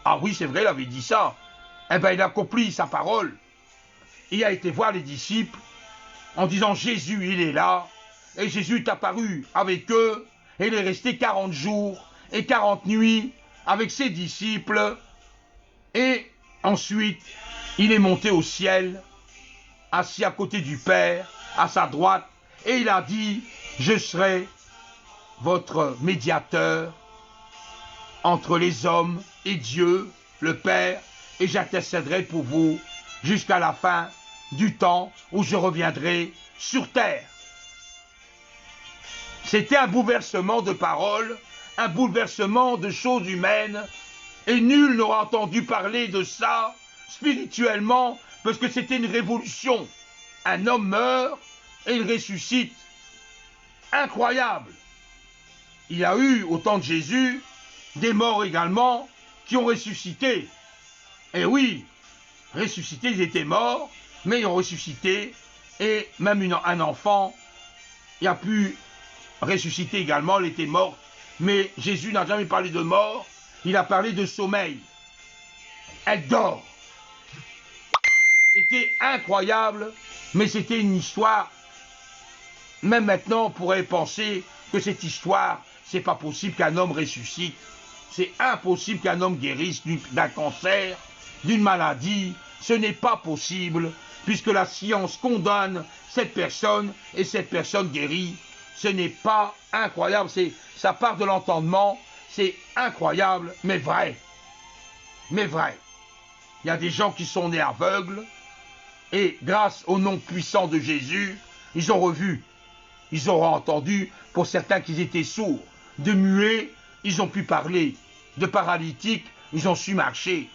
Ah oui, c'est vrai, il avait dit ça. Eh bien, il a accompli sa parole. Il a été voir les disciples en disant, Jésus, il est là. Et Jésus est apparu avec eux, et il est resté 40 jours et 40 nuits avec ses disciples. Et ensuite, il est monté au ciel, assis à côté du Père, à sa droite, et il a dit, je serai votre médiateur entre les hommes et Dieu, le Père, et j'intercéderai pour vous jusqu'à la fin du temps où je reviendrai sur terre. C'était un bouleversement de paroles, un bouleversement de choses humaines, et nul n'aura entendu parler de ça spirituellement, parce que c'était une révolution. Un homme meurt et il ressuscite. Incroyable. Il y a eu, au temps de Jésus, des morts également qui ont ressuscité. Et oui, ressuscité, ils étaient morts, mais ils ont ressuscité. Et même un enfant, il a pu ressusciter également, il était mort. Mais Jésus n'a jamais parlé de mort, il a parlé de sommeil. Elle dort. C'était incroyable, mais c'était une histoire. Même maintenant, on pourrait penser que cette histoire, c'est pas possible qu'un homme ressuscite. C'est impossible qu'un homme guérisse d'un cancer, d'une maladie. Ce n'est pas possible, puisque la science condamne cette personne et cette personne guérit. Ce n'est pas incroyable, ça part de l'entendement, c'est incroyable, mais vrai. Mais vrai. Il y a des gens qui sont nés aveugles, et grâce au nom puissant de Jésus, ils ont revu. Ils auront entendu, pour certains qui étaient sourds, de muets, ils ont pu parler, de paralytiques, ils ont su marcher.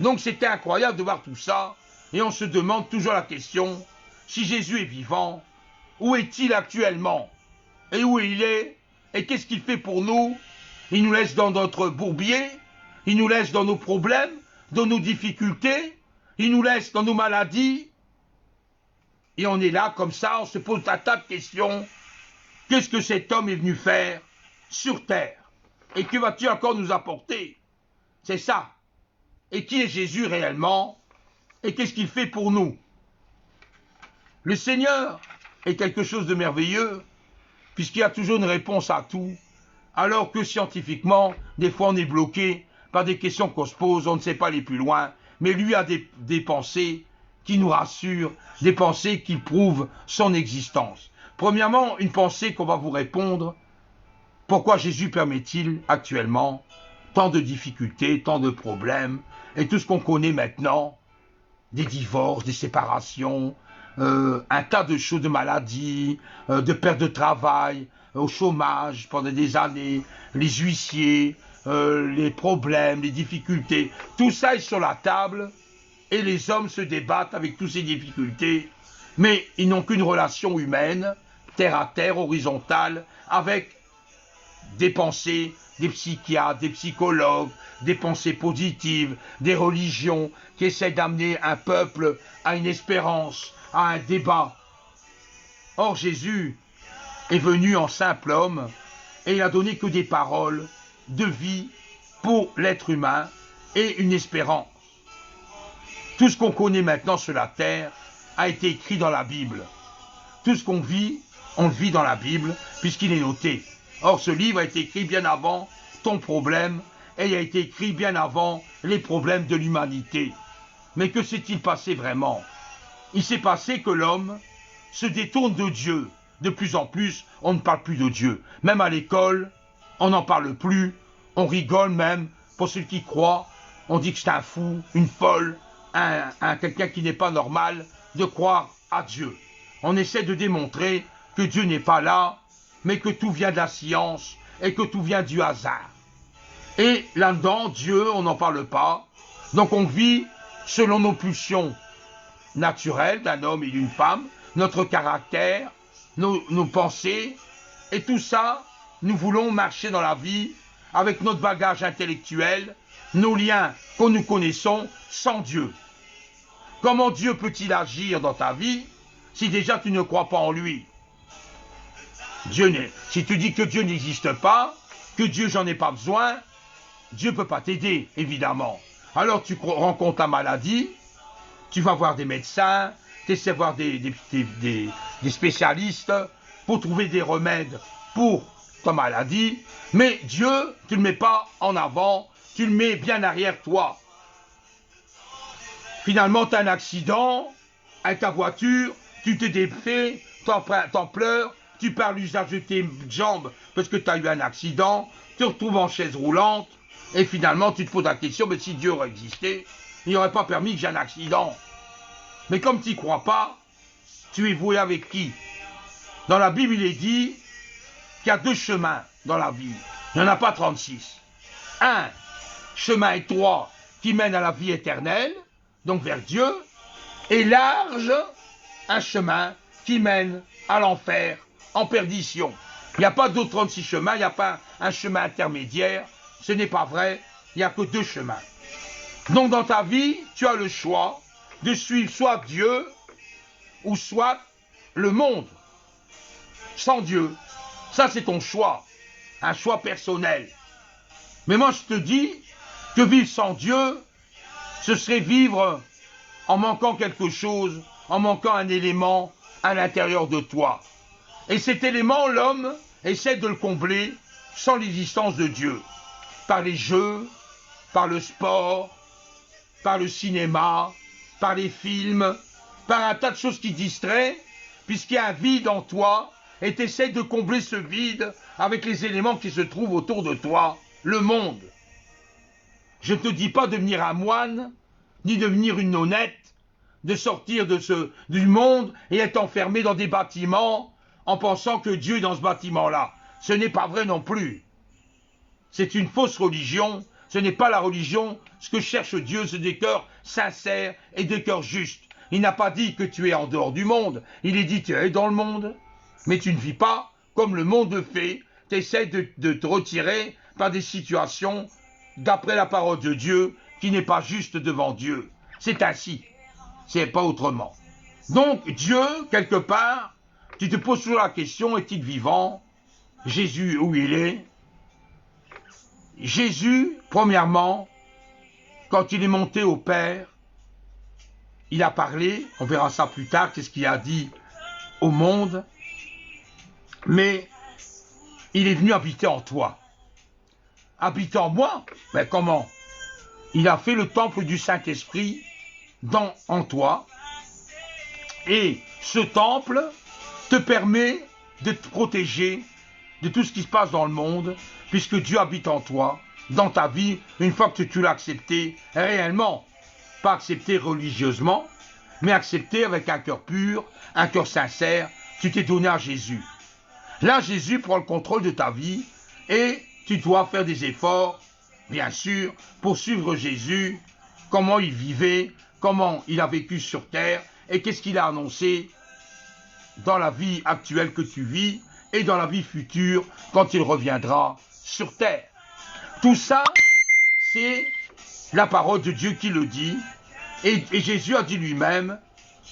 Donc c'était incroyable de voir tout ça, et on se demande toujours la question, si Jésus est vivant, où est-il actuellement? Et où il est? Et qu'est-ce qu'il fait pour nous? Il nous laisse dans notre bourbier, il nous laisse dans nos problèmes, dans nos difficultés, il nous laisse dans nos maladies. Et on est là comme ça, on se pose un tas de questions. Qu'est-ce que cet homme est venu faire sur terre? Et que va-t-il encore nous apporter? C'est ça. Et qui est Jésus réellement? Et qu'est-ce qu'il fait pour nous? Le Seigneur est quelque chose de merveilleux, puisqu'il y a toujours une réponse à tout, alors que scientifiquement, des fois on est bloqué par des questions qu'on se pose, on ne sait pas aller plus loin, mais lui a des pensées qui nous rassurent, des pensées qui prouvent son existence. Premièrement, une pensée qu'on va vous répondre, pourquoi Jésus permet-il actuellement tant de difficultés, tant de problèmes, et tout ce qu'on connaît maintenant, des divorces, des séparations, un tas de choses, de maladies, de perte de travail, au chômage pendant des années, les huissiers, les problèmes, les difficultés, tout ça est sur la table et les hommes se débattent avec toutes ces difficultés, mais ils n'ont qu'une relation humaine, terre à terre, horizontale, avec des pensées, des psychiatres, des psychologues, des pensées positives, des religions qui essaient d'amener un peuple à une espérance, à un débat. Or Jésus est venu en simple homme et il a donné que des paroles de vie pour l'être humain et une espérance. Tout ce qu'on connaît maintenant sur la terre a été écrit dans la Bible. Tout ce qu'on vit, on le vit dans la Bible puisqu'il est noté. Or ce livre a été écrit bien avant ton problème et il a été écrit bien avant les problèmes de l'humanité. Mais que s'est-il passé vraiment? Il s'est passé que l'homme se détourne de Dieu. De plus en plus, on ne parle plus de Dieu. Même à l'école, on n'en parle plus. On rigole même. Pour ceux qui croient, on dit que c'est un fou, une folle, quelqu'un qui n'est pas normal de croire à Dieu. On essaie de démontrer que Dieu n'est pas là, mais que tout vient de la science et que tout vient du hasard. Et là-dedans, Dieu, on n'en parle pas. Donc on vit selon nos pulsions naturelles d'un homme et d'une femme, notre caractère, nos pensées, et tout ça, nous voulons marcher dans la vie avec notre bagage intellectuel, nos liens que nous connaissons sans Dieu. Comment Dieu peut-il agir dans ta vie si déjà tu ne crois pas en lui? Si tu dis que Dieu n'existe pas, que Dieu j'en ai pas besoin, Dieu ne peut pas t'aider, évidemment. Alors tu rencontres la maladie, tu vas voir des médecins, tu essaies de voir des spécialistes pour trouver des remèdes pour ta maladie, mais Dieu, tu ne le mets pas en avant, tu le mets bien derrière toi. Finalement, tu as un accident avec ta voiture, tu te défais, t'en pleures, tu perds l'usage de tes jambes parce que tu as eu un accident, tu te retrouves en chaise roulante, et finalement, tu te poses la question, mais si Dieu aurait existé, il n'aurait pas permis que j'ai un accident. Mais comme tu n'y crois pas, tu es voué avec qui? Dans la Bible, il est dit qu'il y a deux chemins dans la vie. Il n'y en a pas 36. Un chemin étroit qui mène à la vie éternelle, donc vers Dieu, et large, un chemin qui mène à l'enfer, en perdition. Il n'y a pas d'autres 36 chemins, il n'y a pas un chemin intermédiaire, ce n'est pas vrai, il n'y a que deux chemins. Donc dans ta vie, tu as le choix de suivre soit Dieu, ou soit le monde, sans Dieu. Ça c'est ton choix, un choix personnel. Mais moi je te dis que vivre sans Dieu, ce serait vivre en manquant quelque chose, en manquant un élément à l'intérieur de toi. Et cet élément, l'homme essaie de le combler sans l'existence de Dieu. Par les jeux, par le sport, par le cinéma, par les films, par un tas de choses qui distraient, puisqu'il y a un vide en toi, et tu essaies de combler ce vide avec les éléments qui se trouvent autour de toi, le monde. Je ne te dis pas de devenir un moine, ni devenir une nonnette, de sortir du monde et être enfermé dans des bâtiments en pensant que Dieu est dans ce bâtiment-là. Ce n'est pas vrai non plus. C'est une fausse religion, ce n'est pas la religion. Ce que cherche Dieu, c'est des cœurs sincères et des cœurs justes. Il n'a pas dit que tu es en dehors du monde, il est dit que tu es dans le monde, mais tu ne vis pas comme le monde le fait. Tu essaies de te retirer par des situations d'après la parole de Dieu qui n'est pas juste devant Dieu. C'est ainsi, c'est pas autrement. Donc Dieu, quelque part, tu te poses toujours la question, est-il vivant? Jésus, où il est? Jésus, premièrement, quand il est monté au Père, il a parlé, on verra ça plus tard, qu'est-ce qu'il a dit au monde, mais il est venu habiter en toi. Habiter en moi? Mais comment? Il a fait le temple du Saint-Esprit en toi, et ce temple te permet de te protéger de tout ce qui se passe dans le monde, puisque Dieu habite en toi, dans ta vie, une fois que tu l'as accepté réellement, pas accepté religieusement, mais accepté avec un cœur pur, un cœur sincère, tu t'es donné à Jésus. Là, Jésus prend le contrôle de ta vie, et tu dois faire des efforts, bien sûr, pour suivre Jésus, comment il vivait, comment il a vécu sur terre, et qu'est-ce qu'il a annoncé dans la vie actuelle que tu vis, et dans la vie future, quand il reviendra sur terre. Tout ça, c'est la parole de Dieu qui le dit. Et Jésus a dit lui-même,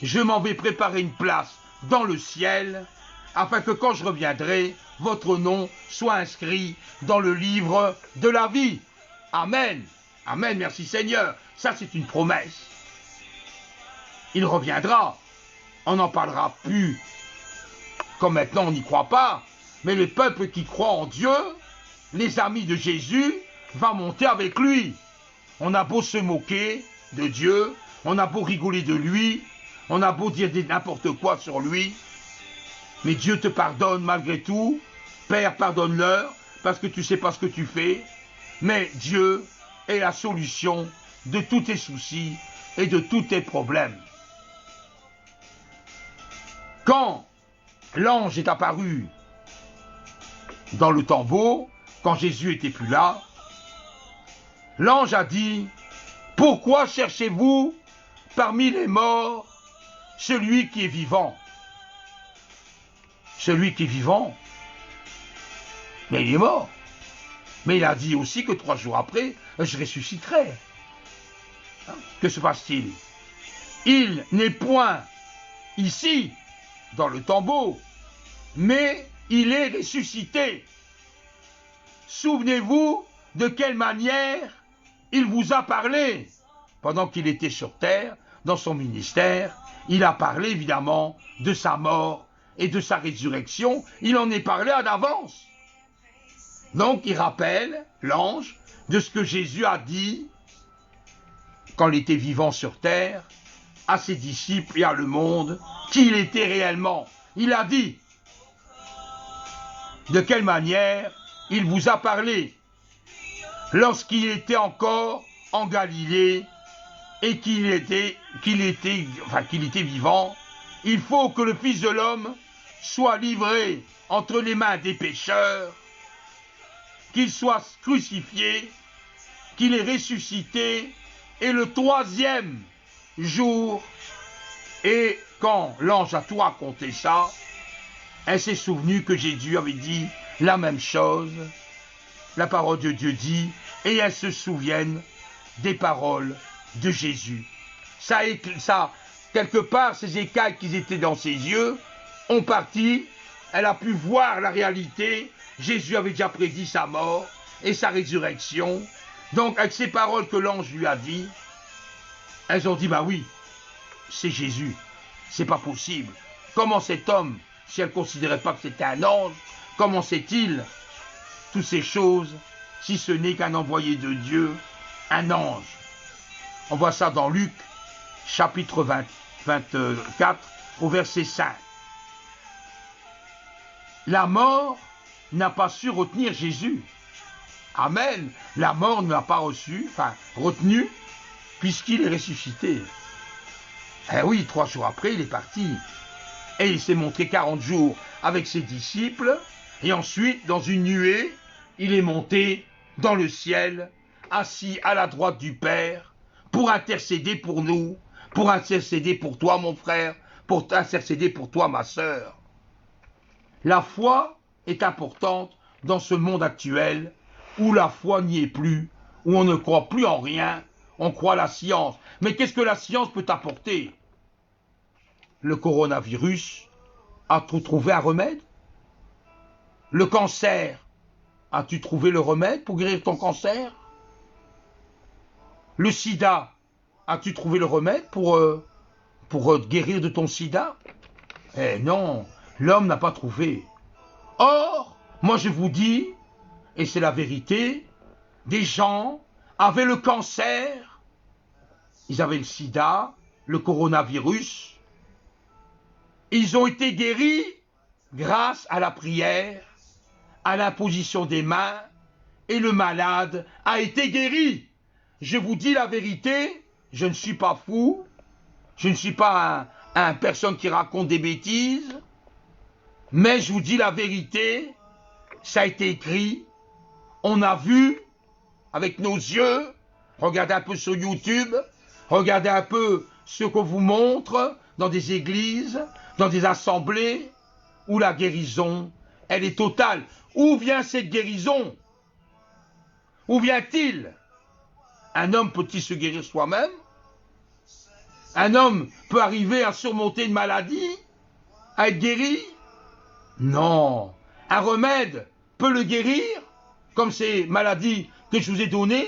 je m'en vais préparer une place dans le ciel, afin que quand je reviendrai, votre nom soit inscrit dans le livre de la vie. Amen. Amen, merci Seigneur. Ça, c'est une promesse. Il reviendra. On n'en parlera plus. Comme maintenant, on n'y croit pas. Mais le peuple qui croit en Dieu, les amis de Jésus, va monter avec lui. On a beau se moquer de Dieu, on a beau rigoler de lui, on a beau dire n'importe quoi sur lui, mais Dieu te pardonne malgré tout. Père, pardonne-leur, parce que tu ne sais pas ce que tu fais. Mais Dieu est la solution de tous tes soucis et de tous tes problèmes. Quand l'ange est apparu dans le tombeau, quand Jésus n'était plus là, l'ange a dit, « Pourquoi cherchez-vous parmi les morts celui qui est vivant ?» Celui qui est vivant, mais il est mort. Mais il a dit aussi que 3 jours après, je ressusciterai. Que se passe-t-il? Il n'est point ici, dans le tombeau, mais il est ressuscité. Souvenez-vous de quelle manière il vous a parlé. Pendant qu'il était sur terre, dans son ministère, il a parlé évidemment de sa mort et de sa résurrection. Il en est parlé à l'avance. Donc il rappelle, l'ange, de ce que Jésus a dit quand il était vivant sur terre, à ses disciples et à le monde, qui il était réellement. Il a dit de quelle manière il vous a parlé lorsqu'il était encore en Galilée et qu'il était vivant. Il faut que le Fils de l'homme soit livré entre les mains des pécheurs, qu'il soit crucifié, qu'il est ressuscité, et le 3e jour. Et quand l'ange a tout raconté ça, elle s'est souvenue que Jésus avait dit la même chose. La parole de Dieu dit, et elles se souviennent des paroles de Jésus. Ça, quelque part, ces écailles qui étaient dans ses yeux ont parti. Elle a pu voir la réalité. Jésus avait déjà prédit sa mort et sa résurrection. Donc, avec ces paroles que l'ange lui a dit, elles ont dit, bah oui, c'est Jésus. C'est pas possible. Comment cet homme, si elle ne considérait pas que c'était un ange, comment sait-il toutes ces choses, si ce n'est qu'un envoyé de Dieu, un ange? On voit ça dans Luc, chapitre 24, au verset 5. La mort n'a pas su retenir Jésus. Amen. La mort ne l'a pas retenu, puisqu'il est ressuscité. Eh oui, 3 jours après, il est parti. Et il s'est montré 40 jours avec ses disciples, et ensuite, dans une nuée, il est monté dans le ciel, assis à la droite du Père, pour intercéder pour nous, pour intercéder pour toi, mon frère, pour intercéder pour toi, ma sœur. La foi est importante dans ce monde actuel, où la foi n'y est plus, où on ne croit plus en rien, on croit à la science. Mais qu'est-ce que la science peut apporter? Le coronavirus, as-tu trouvé un remède? Le cancer, as-tu trouvé le remède pour guérir ton cancer? Le sida, as-tu trouvé le remède pour guérir de ton sida? Eh non, l'homme n'a pas trouvé. Or, moi je vous dis, et c'est la vérité, des gens avaient le cancer, ils avaient le sida, le coronavirus, ils ont été guéris grâce à la prière, à l'imposition des mains, et le malade a été guéri. Je vous dis la vérité, je ne suis pas fou, je ne suis pas un personne qui raconte des bêtises, mais je vous dis la vérité, ça a été écrit, on a vu avec nos yeux, regardez un peu sur YouTube, regardez un peu ce qu'on vous montre dans des églises, dans des assemblées, où la guérison, elle est totale. Où vient cette guérison? Où vient-il? Un homme peut-il se guérir soi-même? Un homme peut arriver à surmonter une maladie? À être guéri? Non. Un remède peut le guérir? Comme ces maladies que je vous ai données?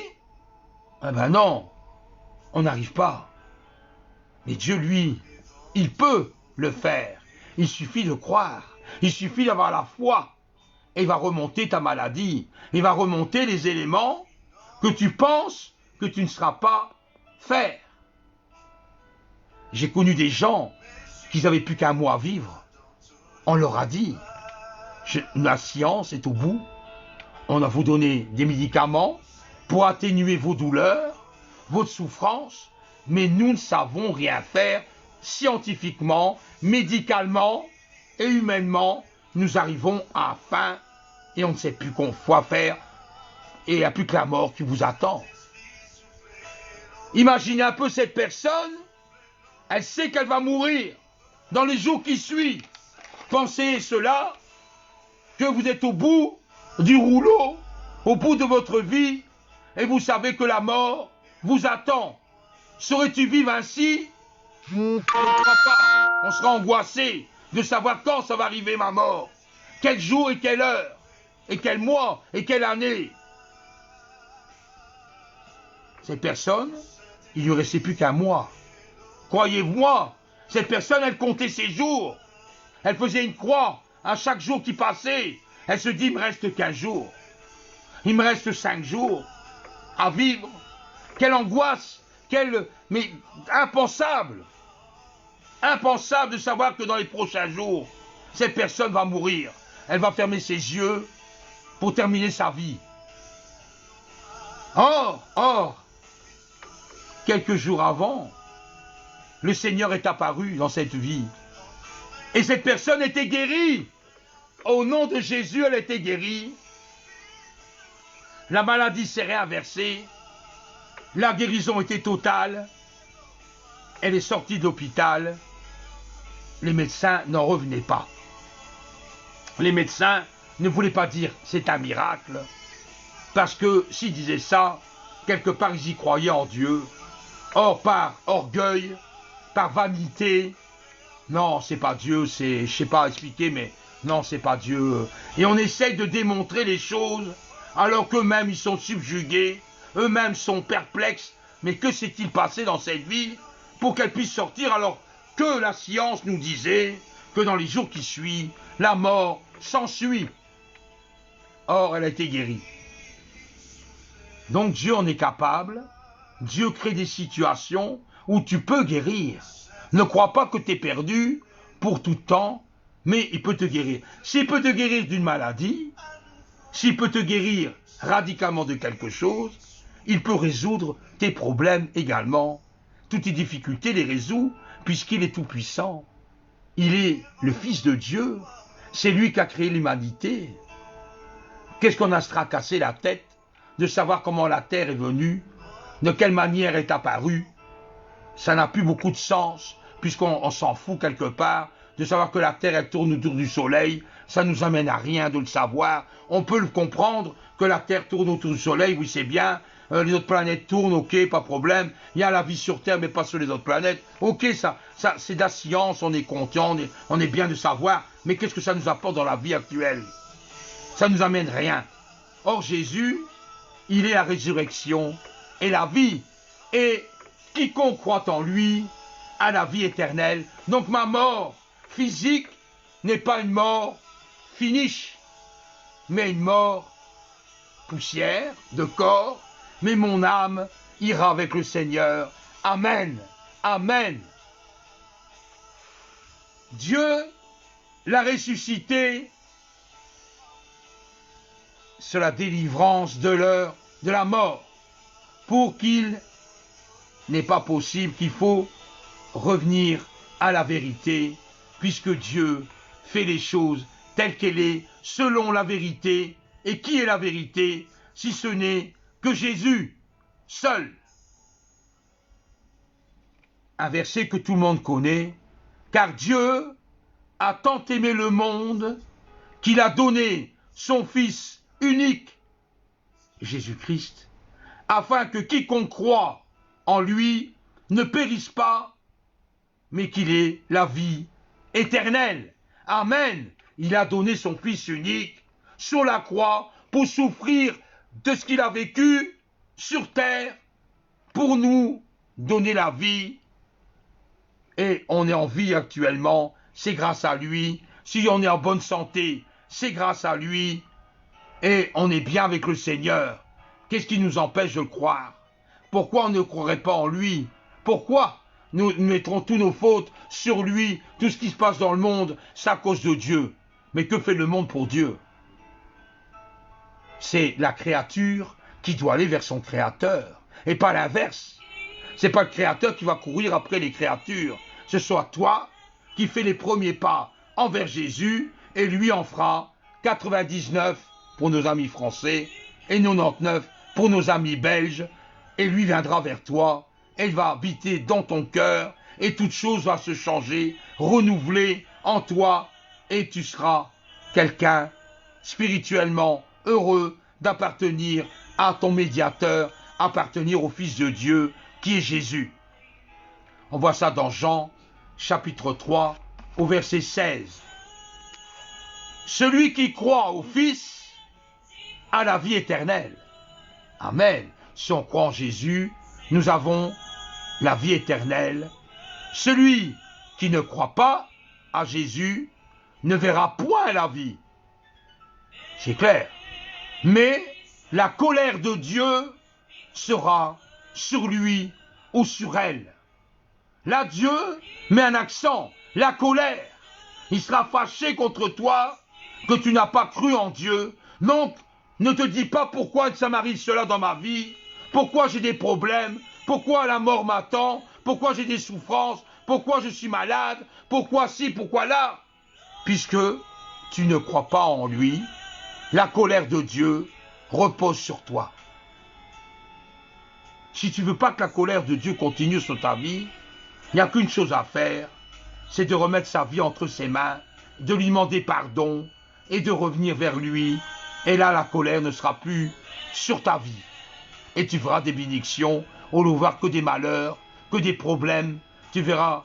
Eh ben non, on n'arrive pas. Mais Dieu, lui, il peut le faire. Il suffit de croire. Il suffit d'avoir la foi. Et il va remonter ta maladie. Il va remonter les éléments que tu penses que tu ne seras pas faire. J'ai connu des gens qui n'avaient plus qu'un mois à vivre. On leur a dit, la science est au bout. On va vous donner des médicaments pour atténuer vos douleurs, votre souffrance, mais nous ne savons rien faire scientifiquement, médicalement et humainement. Nous arrivons à la fin et on ne sait plus quoi faire et il n'y a plus que la mort qui vous attend. Imaginez un peu cette personne, elle sait qu'elle va mourir dans les jours qui suivent. Pensez cela, que vous êtes au bout du rouleau, au bout de votre vie, et vous savez que la mort vous attend. Saurais-tu vivre ainsi? Je ne crois pas. On sera angoissé de savoir quand ça va arriver ma mort. Quel jour et quelle heure, et quel mois et quelle année. Cette personne, il ne lui restait plus qu'un mois. Croyez-moi, cette personne, elle comptait ses jours. Elle faisait une croix à chaque jour qui passait. Elle se dit, il me reste 15 jours. Il me reste 5 jours à vivre. Quelle angoisse, mais impensable. Impensable de savoir que dans les prochains jours, cette personne va mourir. Elle va fermer ses yeux pour terminer sa vie. Or, quelques jours avant, le Seigneur est apparu dans cette vie. Et cette personne était guérie. Au nom de Jésus, elle était guérie. La maladie s'est réinversée. La guérison était totale. Elle est sortie de l'hôpital. Les médecins n'en revenaient pas. Les médecins ne voulaient pas dire c'est un miracle. Parce que s'ils disaient ça, quelque part ils y croyaient en Dieu. Or, par orgueil, par vanité, non, c'est pas Dieu, je sais pas expliquer, mais non, c'est pas Dieu. Et on essaye de démontrer les choses, alors qu'eux-mêmes, ils sont subjugués, eux-mêmes sont perplexes. Mais que s'est-il passé dans cette vie pour qu'elle puisse sortir alors que la science nous disait que dans les jours qui suivent, la mort s'ensuit. Or, elle a été guérie. Donc Dieu en est capable. Dieu crée des situations où tu peux guérir. Ne crois pas que tu es perdu pour tout temps, mais il peut te guérir. S'il peut te guérir d'une maladie, s'il peut te guérir radicalement de quelque chose, il peut résoudre tes problèmes également. Toutes tes difficultés les résout, puisqu'il est tout-puissant. Il est le Fils de Dieu. C'est lui qui a créé l'humanité. Qu'est-ce qu'on a se tracassé la tête de savoir comment la terre est venue, de quelle manière est apparue? Ça n'a plus beaucoup de sens, puisqu'on s'en fout quelque part, de savoir que la terre elle tourne autour du soleil. Ça ne nous amène à rien de le savoir. On peut le comprendre, que la terre tourne autour du soleil, oui c'est bien. Les autres planètes tournent, ok, pas de problème. Il y a la vie sur Terre, mais pas sur les autres planètes. Ok, ça c'est de la science, on est content, on est bien de savoir. Mais qu'est-ce que ça nous apporte dans la vie actuelle? Ça ne nous amène rien. Or Jésus, il est la résurrection et la vie. Et quiconque croit en lui a la vie éternelle. Donc ma mort physique n'est pas une mort finish, mais une mort poussière de corps. Mais mon âme ira avec le Seigneur. Amen. Amen. Dieu l'a ressuscité sur la délivrance de la mort, pour qu'il n'est pas possible, qu'il faut revenir à la vérité, puisque Dieu fait les choses telles qu'elles est, selon la vérité. Et qui est la vérité, si ce n'est que Jésus seul? Un verset que tout le monde connaît. Car Dieu a tant aimé le monde qu'il a donné son Fils unique, Jésus-Christ, afin que quiconque croit en lui ne périsse pas, mais qu'il ait la vie éternelle. Amen. Il a donné son Fils unique sur la croix pour souffrir de ce qu'il a vécu sur terre, pour nous donner la vie. Et on est en vie actuellement, c'est grâce à lui. Si on est en bonne santé, c'est grâce à lui. Et on est bien avec le Seigneur. Qu'est-ce qui nous empêche de le croire? Pourquoi on ne croirait pas en lui? Pourquoi nous mettrons tous nos fautes sur lui? Tout ce qui se passe dans le monde, c'est à cause de Dieu. Mais que fait le monde pour Dieu? C'est la créature qui doit aller vers son créateur, et pas l'inverse. C'est pas le créateur qui va courir après les créatures. Ce soit toi qui fais les premiers pas envers Jésus, et lui en fera 99 pour nos amis français, et 99 pour nos amis belges, et lui viendra vers toi, elle va habiter dans ton cœur, et toute chose va se changer, renouveler en toi, et tu seras quelqu'un spirituellement heureux d'appartenir à ton médiateur, appartenir au Fils de Dieu, qui est Jésus. On voit ça dans Jean, chapitre 3, au verset 16. Celui qui croit au Fils a la vie éternelle. Amen. Si on croit en Jésus, nous avons la vie éternelle. Celui qui ne croit pas à Jésus ne verra point la vie. C'est clair. Mais la colère de Dieu sera sur lui ou sur elle. Là, Dieu met un accent, la colère. Il sera fâché contre toi que tu n'as pas cru en Dieu. Donc, ne te dis pas pourquoi ça m'arrive cela dans ma vie, pourquoi j'ai des problèmes, pourquoi la mort m'attend, pourquoi j'ai des souffrances, pourquoi je suis malade, pourquoi ci, pourquoi là. Puisque tu ne crois pas en lui, la colère de Dieu repose sur toi. Si tu ne veux pas que la colère de Dieu continue sur ta vie, il n'y a qu'une chose à faire, c'est de remettre sa vie entre ses mains, de lui demander pardon et de revenir vers lui. Et là, la colère ne sera plus sur ta vie. Et tu verras des bénédictions, au lieu de voir que des malheurs, que des problèmes. Tu verras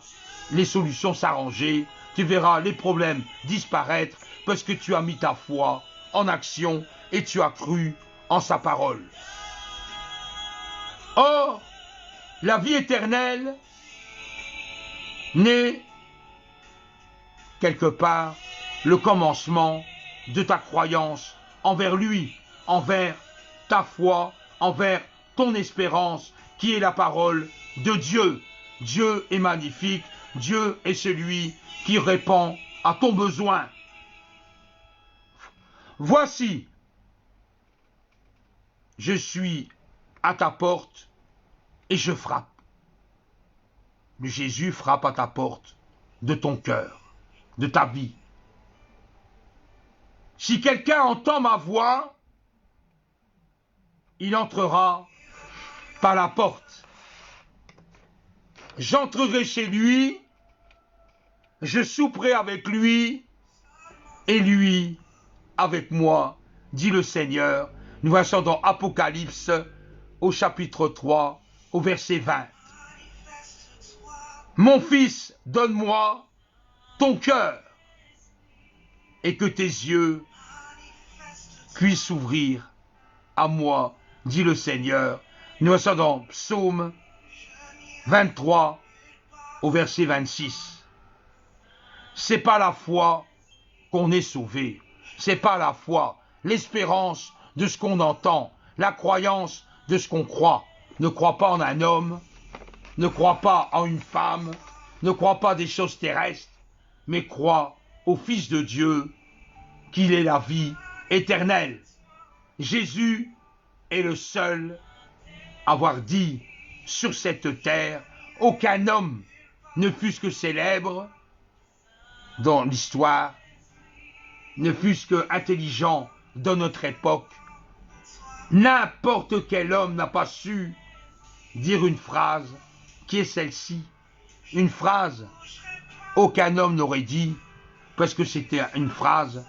les solutions s'arranger, tu verras les problèmes disparaître, parce que tu as mis ta foi en action et tu as cru en sa parole. Or, la vie éternelle n'est quelque part le commencement de ta croyance envers lui, envers ta foi, envers ton espérance qui est la parole de Dieu. Dieu est magnifique, Dieu est celui qui répond à ton besoin. Voici, je suis à ta porte et je frappe. Jésus frappe à ta porte de ton cœur, de ta vie. Si quelqu'un entend ma voix, il entrera par la porte. J'entrerai chez lui, je souperai avec lui, et lui avec moi, dit le Seigneur. Nous voyons dans Apocalypse, au chapitre 3, au verset 20. Mon fils, donne-moi ton cœur, et que tes yeux puissent s'ouvrir à moi, dit le Seigneur. Nous voyons dans Psaume 23, au verset 26. C'est pas la foi qu'on est sauvé. C'est pas la foi, l'espérance de ce qu'on entend, la croyance de ce qu'on croit. Ne crois pas en un homme, ne crois pas en une femme, ne crois pas des choses terrestres, mais crois au Fils de Dieu, qu'il est la vie éternelle. Jésus est le seul à avoir dit sur cette terre, aucun homme ne fût-ce que célèbre dans l'histoire, ne fût-ce que intelligent dans notre époque. N'importe quel homme n'a pas su dire une phrase qui est celle-ci. Une phrase, aucun homme n'aurait dit, parce que c'était une phrase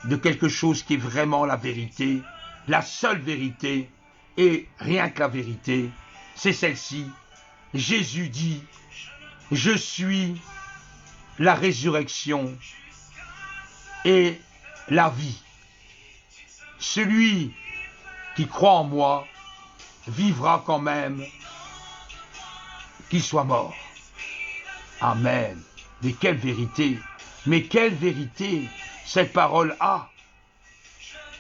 de quelque chose qui est vraiment la vérité, la seule vérité, et rien que la vérité, c'est celle-ci. Jésus dit, je suis la résurrection et la vie. Celui qui croit en moi vivra quand même qu'il soit mort. Amen. Mais quelle vérité! Mais quelle vérité cette parole a!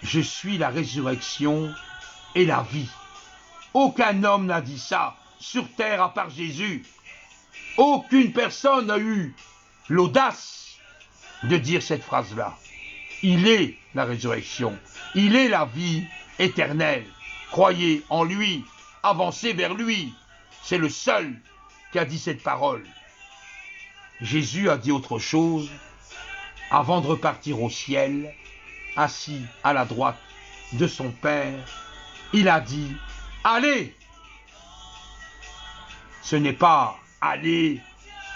Je suis la résurrection et la vie. Aucun homme n'a dit ça sur terre à part Jésus. Aucune personne n'a eu l'audace de dire cette phrase-là. Il est la résurrection. Il est la vie éternelle. Croyez en lui. Avancez vers lui. C'est le seul qui a dit cette parole. Jésus a dit autre chose avant de repartir au ciel, assis à la droite de son Père. Il a dit, allez! Ce n'est pas allez,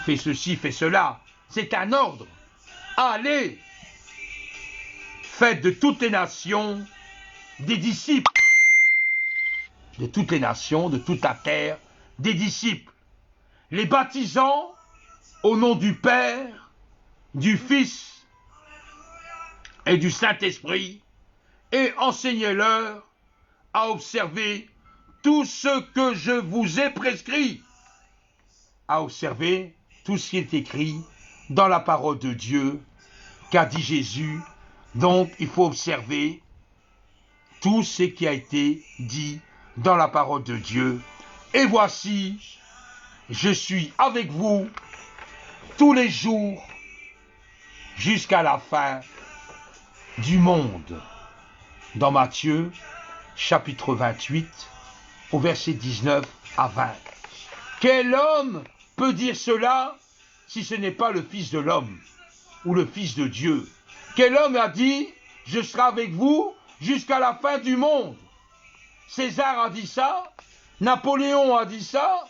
fais ceci, fais cela. C'est un ordre. Allez! Faites de toutes les nations des disciples. De toutes les nations, de toute la terre, des disciples. Les baptisant au nom du Père, du Fils et du Saint-Esprit, et enseignez-leur à observer tout ce que je vous ai prescrit, à observer tout ce qui est écrit dans la parole de Dieu, qu'a dit Jésus. Donc, il faut observer tout ce qui a été dit dans la parole de Dieu. Et voici, je suis avec vous tous les jours jusqu'à la fin du monde. Dans Matthieu, chapitre 28, au verset 19 à 20. Quel homme peut dire cela si ce n'est pas le Fils de l'homme ou le Fils de Dieu? Quel homme a dit, je serai avec vous jusqu'à la fin du monde? César a dit ça, Napoléon a dit ça,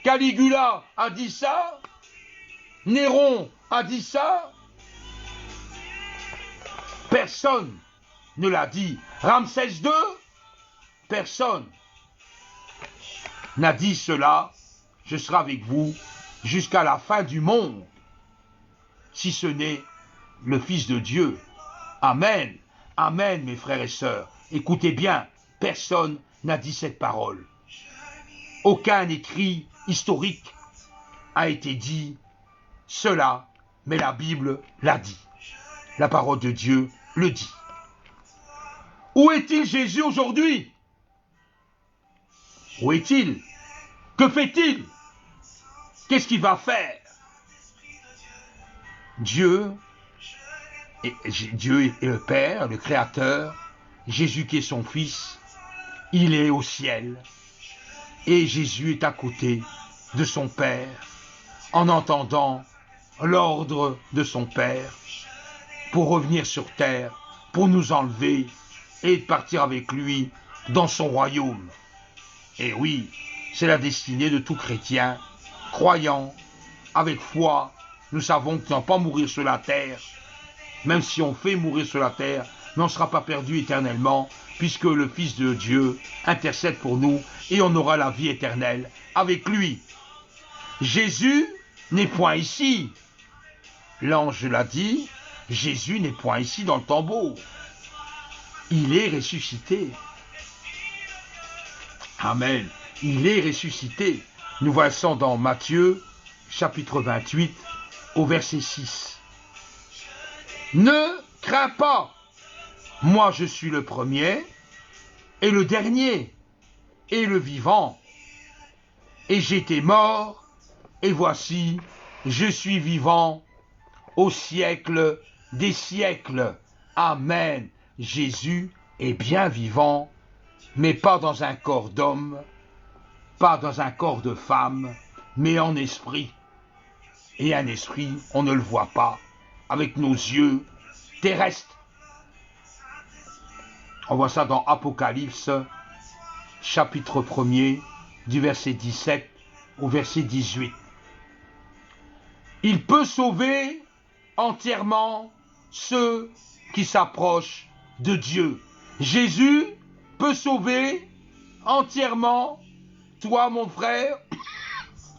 Caligula a dit ça, Néron a dit ça. Personne ne l'a dit. Ramsès II, personne n'a dit cela. Je serai avec vous jusqu'à la fin du monde, si ce n'est le Fils de Dieu. Amen. Amen, mes frères et sœurs. Écoutez bien, personne n'a dit cette parole. Aucun écrit historique a été dit cela, mais la Bible l'a dit. La parole de Dieu le dit. Où est-il Jésus aujourd'hui? Où est-il? Que fait-il? Qu'est-ce qu'il va faire? Dieu est le Père, le Créateur, Jésus qui est son Fils, il est au ciel, et Jésus est à côté de son Père, en entendant l'ordre de son Père, pour revenir sur terre, pour nous enlever, et partir avec lui dans son royaume. Et oui, c'est la destinée de tout chrétien, croyant, avec foi. Nous savons que nous n'allons pas mourir sur la terre, même si on fait mourir sur la terre, mais on ne sera pas perdu éternellement, puisque le Fils de Dieu intercède pour nous, et on aura la vie éternelle avec lui. Jésus n'est point ici. L'ange l'a dit, Jésus n'est point ici dans le tombeau. Il est ressuscité. Amen. Il est ressuscité. Nous voyons dans Matthieu, chapitre 28, au verset 6. Ne crains pas, moi je suis le premier et le dernier et le vivant. Et j'étais mort, et voici, je suis vivant au siècle des siècles. Amen. Jésus est bien vivant, mais pas dans un corps d'homme, pas dans un corps de femme, mais en esprit. Et un esprit, on ne le voit pas avec nos yeux terrestres. On voit ça dans Apocalypse, chapitre 1er, du verset 17 au verset 18. Il peut sauver entièrement ceux qui s'approchent de Dieu. Jésus peut sauver entièrement toi, mon frère,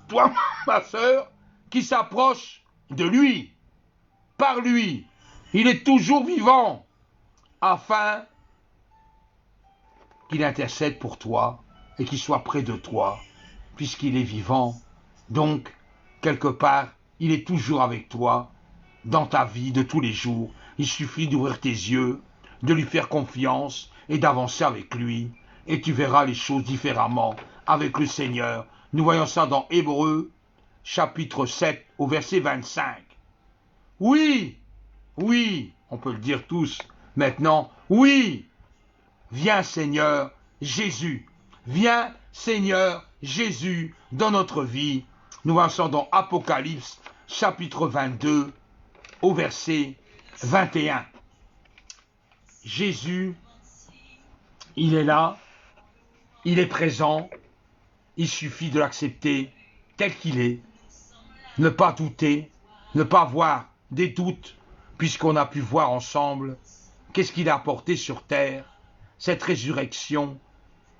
toi, ma sœur, qui s'approche de lui, par lui. Il est toujours vivant, afin qu'il intercède pour toi et qu'il soit près de toi, puisqu'il est vivant. Donc, quelque part, il est toujours avec toi, dans ta vie de tous les jours. Il suffit d'ouvrir tes yeux, de lui faire confiance et d'avancer avec lui, et tu verras les choses différemment avec le Seigneur. Nous voyons ça dans Hébreux, chapitre 7, au verset 25. Oui, oui, on peut le dire tous maintenant, oui, viens Seigneur Jésus, viens Seigneur Jésus dans notre vie. Nous voyons ça dans Apocalypse, chapitre 22, au verset 21. Jésus, il est là, il est présent, il suffit de l'accepter tel qu'il est, ne pas douter, ne pas avoir des doutes, puisqu'on a pu voir ensemble qu'est-ce qu'il a apporté sur terre, cette résurrection,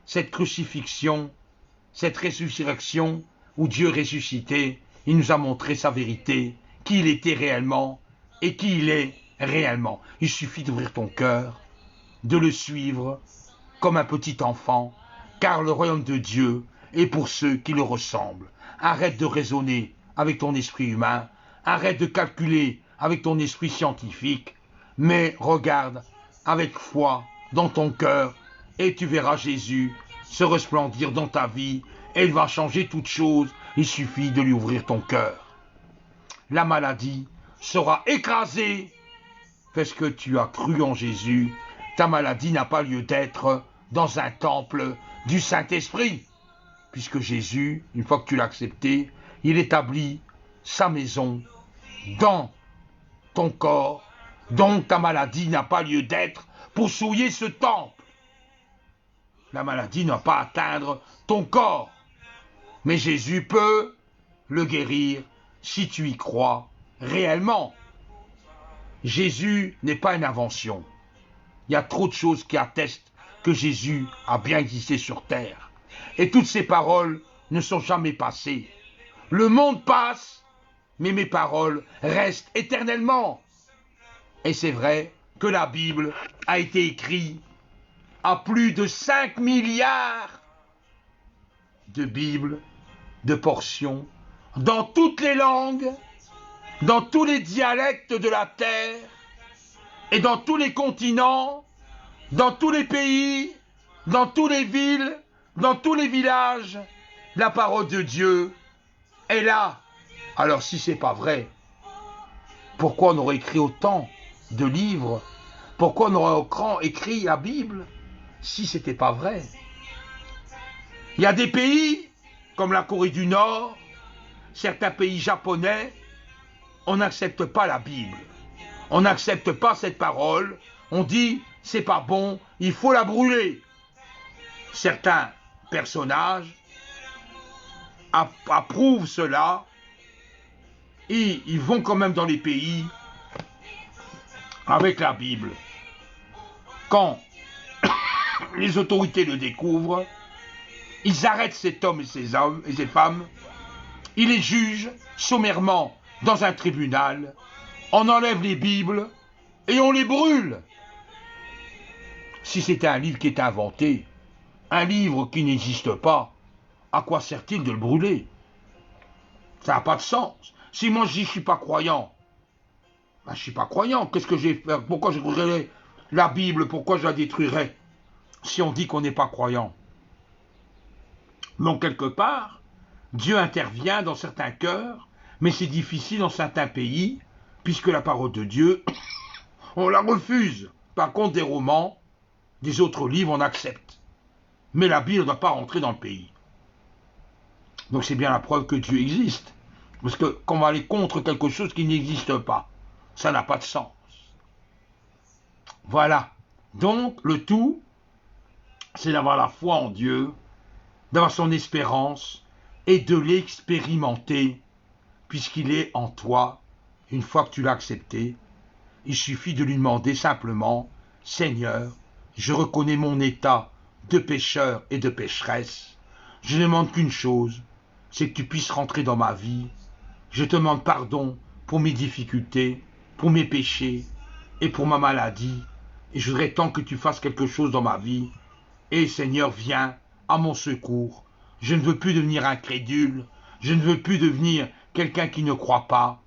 cette crucifixion, cette résurrection où Dieu ressuscité, il nous a montré sa vérité, qui il était réellement et qui il est réellement. Il suffit d'ouvrir ton cœur, de le suivre comme un petit enfant, car le royaume de Dieu est pour ceux qui le ressemblent. Arrête de raisonner avec ton esprit humain, arrête de calculer avec ton esprit scientifique, mais regarde avec foi dans ton cœur et tu verras Jésus se resplendir dans ta vie et il va changer toutes choses. Il suffit de lui ouvrir ton cœur. La maladie sera écrasée parce que tu as cru en Jésus. Ta maladie n'a pas lieu d'être dans un temple du Saint-Esprit, puisque Jésus, une fois que tu l'as accepté, il établit sa maison dans ton corps, donc ta maladie n'a pas lieu d'être pour souiller ce temple. La maladie n'a pas à atteindre ton corps, mais Jésus peut le guérir si tu y crois réellement. Jésus n'est pas une invention. Il y a trop de choses qui attestent que Jésus a bien existé sur terre. Et toutes ces paroles ne sont jamais passées. Le monde passe, mais mes paroles restent éternellement. Et c'est vrai que la Bible a été écrite à plus de 5 milliards de Bibles, de portions, dans toutes les langues, dans tous les dialectes de la terre, et dans tous les continents, dans tous les pays, dans toutes les villes, dans tous les villages, la parole de Dieu est là. Alors si ce n'est pas vrai, pourquoi on aurait écrit autant de livres? Pourquoi on aurait écrit la Bible si ce n'était pas vrai? Il y a des pays, comme la Corée du Nord, certains pays japonais, on n'accepte pas la Bible. On n'accepte pas cette parole. On dit, c'est pas bon, il faut la brûler. Certains personnages approuvent cela et ils vont quand même dans les pays avec la Bible. Quand les autorités le découvrent, ils arrêtent cet homme et ces hommes et ces femmes, ils les jugent sommairement dans un tribunal, on enlève les Bibles et on les brûle. Si c'était un livre qui est inventé, un livre qui n'existe pas, à quoi sert-il de le brûler? Ça n'a pas de sens. Si moi je dis je ne suis pas croyant, ben, je ne suis pas croyant. Qu'est-ce que j'ai fait? Pourquoi je brûlerais la Bible? Pourquoi je la détruirais si on dit qu'on n'est pas croyant? Donc quelque part, Dieu intervient dans certains cœurs, mais c'est difficile dans certains pays, puisque la parole de Dieu, on la refuse. Par contre, des romans, des autres livres, on accepte. Mais la Bible ne doit pas rentrer dans le pays. Donc c'est bien la preuve que Dieu existe. Parce qu'on va aller contre quelque chose qui n'existe pas. Ça n'a pas de sens. Voilà. Donc, le tout, c'est d'avoir la foi en Dieu, d'avoir son espérance et de l'expérimenter, puisqu'il est en toi, une fois que tu l'as accepté. Il suffit de lui demander simplement, Seigneur Je reconnais mon état de pécheur et de pécheresse. Je ne demande qu'une chose, c'est que tu puisses rentrer dans ma vie. Je te demande pardon pour mes difficultés, pour mes péchés et pour ma maladie. Et je voudrais tant que tu fasses quelque chose dans ma vie. Et Seigneur, viens à mon secours. Je ne veux plus devenir incrédule. Je ne veux plus devenir quelqu'un qui ne croit pas.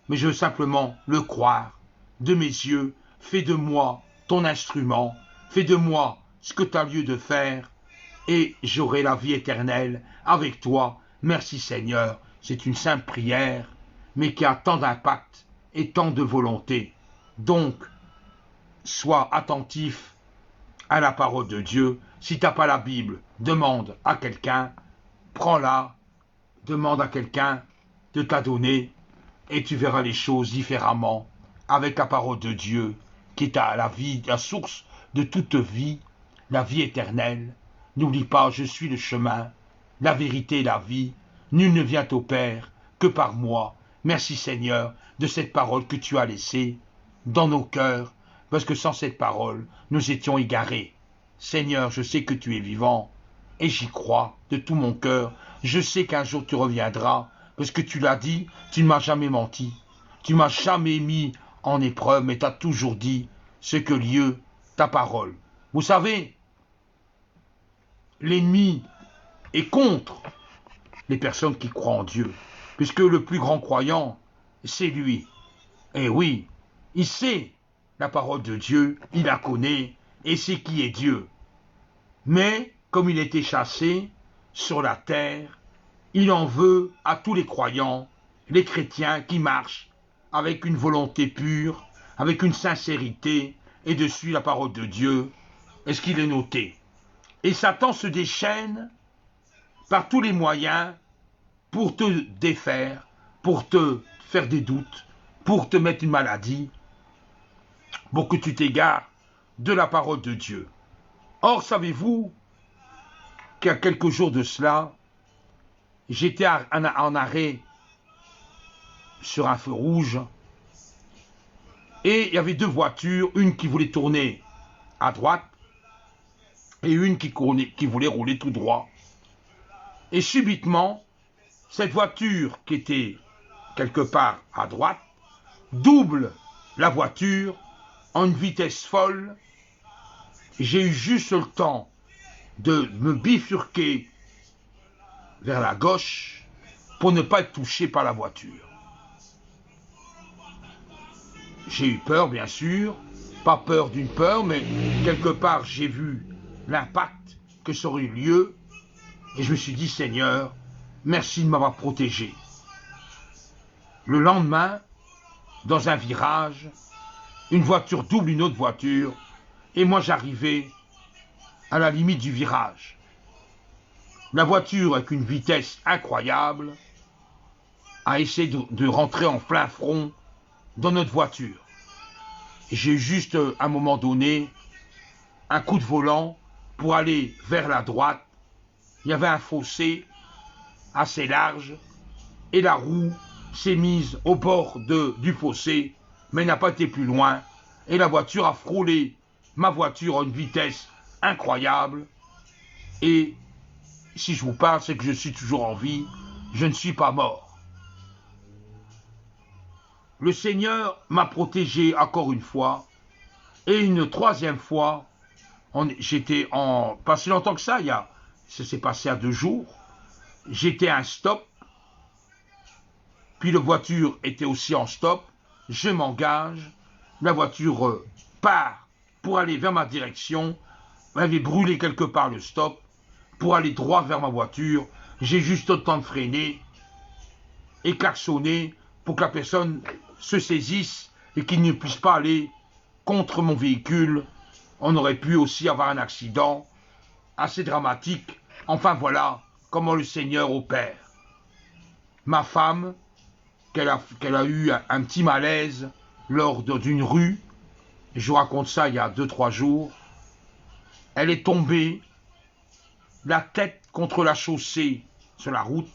Mais je veux simplement le croire. De mes yeux, fais de moi ton instrument. Fais de moi ce que tu as lieu de faire. Et j'aurai la vie éternelle avec toi. Merci Seigneur. C'est une simple prière, mais qui a tant d'impact et tant de volonté. Donc, sois attentif à la parole de Dieu. Si tu n'as pas la Bible, demande à quelqu'un, prends-la, demande à quelqu'un de t'a donner, et tu verras les choses différemment avec la parole de Dieu, qui est à la vie, la source de toute vie, la vie éternelle. N'oublie pas, je suis le chemin, la vérité et la vie. Nul ne vient au Père que par moi. Merci Seigneur de cette parole que tu as laissée dans nos cœurs, parce que sans cette parole, nous étions égarés. Seigneur, je sais que tu es vivant, et j'y crois de tout mon cœur. Je sais qu'un jour tu reviendras, parce que tu l'as dit, tu ne m'as jamais menti. Tu ne m'as jamais mis en épreuve, mais tu as toujours dit ce que lieu ta parole. Vous savez, l'ennemi est contre les personnes qui croient en Dieu, puisque le plus grand croyant, c'est lui. Et oui, il sait la parole de Dieu, il la connaît, et sait qui est Dieu. Mais, comme il était chassé sur la terre, il en veut à tous les croyants, les chrétiens qui marchent avec une volonté pure, avec une sincérité, et de suivre la parole de Dieu. Est-ce qu'il est noté? Et Satan se déchaîne par tous les moyens pour te défaire, pour te faire des doutes, pour te mettre une maladie, pour que tu t'égares de la parole de Dieu. Or, savez-vous qu'il y a quelques jours de cela, j'étais en arrêt sur un feu rouge et il y avait deux voitures, une qui voulait tourner à droite et une qui voulait rouler tout droit. Et subitement, cette voiture qui était quelque part à droite double la voiture en une vitesse folle. J'ai eu juste le temps de me bifurquer vers la gauche pour ne pas être touché par la voiture. J'ai eu peur, bien sûr, pas peur d'une peur, mais quelque part j'ai vu l'impact que ça aurait eu lieu et je me suis dit, Seigneur, merci de m'avoir protégé. Le lendemain, dans un virage, une voiture double une autre voiture et moi j'arrivais à la limite du virage. La voiture, avec une vitesse incroyable, a essayé de rentrer en plein front dans notre voiture. Et j'ai eu juste, à un moment donné, un coup de volant pour aller vers la droite. Il y avait un fossé assez large et la roue s'est mise au bord du fossé, mais n'a pas été plus loin. Et la voiture a frôlé ma voiture à une vitesse incroyable. Et si je vous parle, c'est que je suis toujours en vie, je ne suis pas mort. Le Seigneur m'a protégé encore une fois, et une troisième fois, j'étais pas si longtemps que ça s'est passé à 2 jours, j'étais à un stop, puis la voiture était aussi en stop, je m'engage, la voiture part pour aller vers ma direction, elle avait brûlé quelque part le stop, pour aller droit vers ma voiture, j'ai juste le temps de freiner et klaxonner pour que la personne se saisisse et qu'il ne puisse pas aller contre mon véhicule. On aurait pu aussi avoir un accident assez dramatique. Enfin voilà comment le Seigneur opère. Ma femme, qu'elle a eu un petit malaise lors d'une rue, je vous raconte ça il y a 2-3 jours, elle est tombée la tête contre la chaussée sur la route.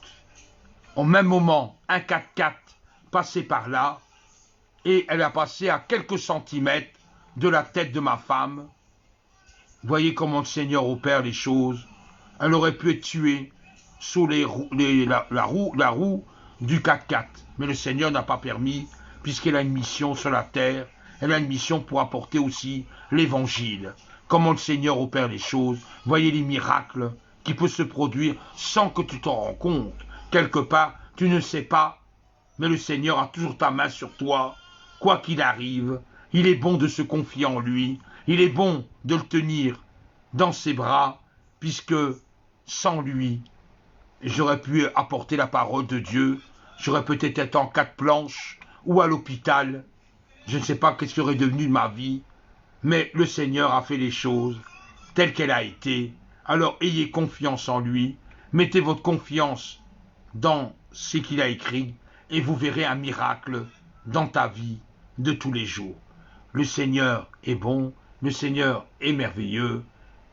Au même moment, un 4x4 passait par là et elle a passé à quelques centimètres de la tête de ma femme. Voyez comment le Seigneur opère les choses. Elle aurait pu être tuée sous la roue du 4x4. Mais le Seigneur n'a pas permis, puisqu'elle a une mission sur la terre. Elle a une mission pour apporter aussi l'évangile. Comment le Seigneur opère les choses. Voyez les miracles qui peuvent se produire sans que tu t'en rends compte. Quelque part, tu ne sais pas, mais le Seigneur a toujours ta main sur toi. Quoi qu'il arrive, il est bon de se confier en lui. Il est bon de le tenir dans ses bras, puisque sans lui, j'aurais pu apporter la parole de Dieu. J'aurais peut-être été en 4 planches ou à l'hôpital. Je ne sais pas qu'est-ce qui aurait devenu de ma vie. Mais le Seigneur a fait les choses telles qu'elles a été. Alors ayez confiance en lui. Mettez votre confiance dans ce qu'il a écrit et vous verrez un miracle dans ta vie de tous les jours. Le Seigneur est bon, le Seigneur est merveilleux.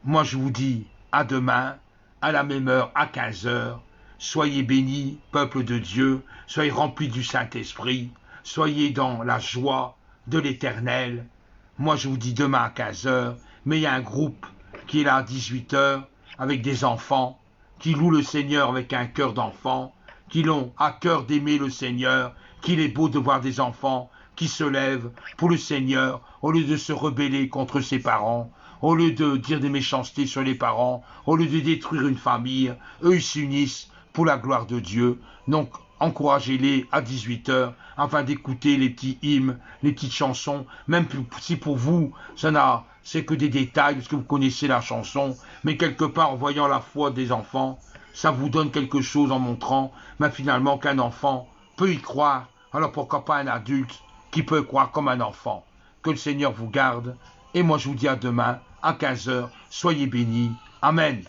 Moi je vous dis à demain, à la même heure, à 15 heures. Soyez bénis, peuple de Dieu, soyez remplis du Saint-Esprit, soyez dans la joie de l'Éternel. Moi je vous dis demain à 15 heures, mais il y a un groupe qui est là à 18 heures avec des enfants qui louent le Seigneur avec un cœur d'enfant, qui l'ont à cœur d'aimer le Seigneur, qu'il est beau de voir des enfants qui se lèvent pour le Seigneur, au lieu de se rebeller contre ses parents, au lieu de dire des méchancetés sur les parents, au lieu de détruire une famille, eux ils s'unissent pour la gloire de Dieu. Donc encouragez-les à 18 heures afin d'écouter les petits hymnes, les petites chansons, même si pour vous c'est que des détails, parce que vous connaissez la chanson, mais quelque part en voyant la foi des enfants, ça vous donne quelque chose en montrant, mais finalement qu'un enfant peut y croire, alors pourquoi pas un adulte qui peut croire comme un enfant. Que le Seigneur vous garde, et moi je vous dis à demain, à 15 heures, soyez bénis. Amen.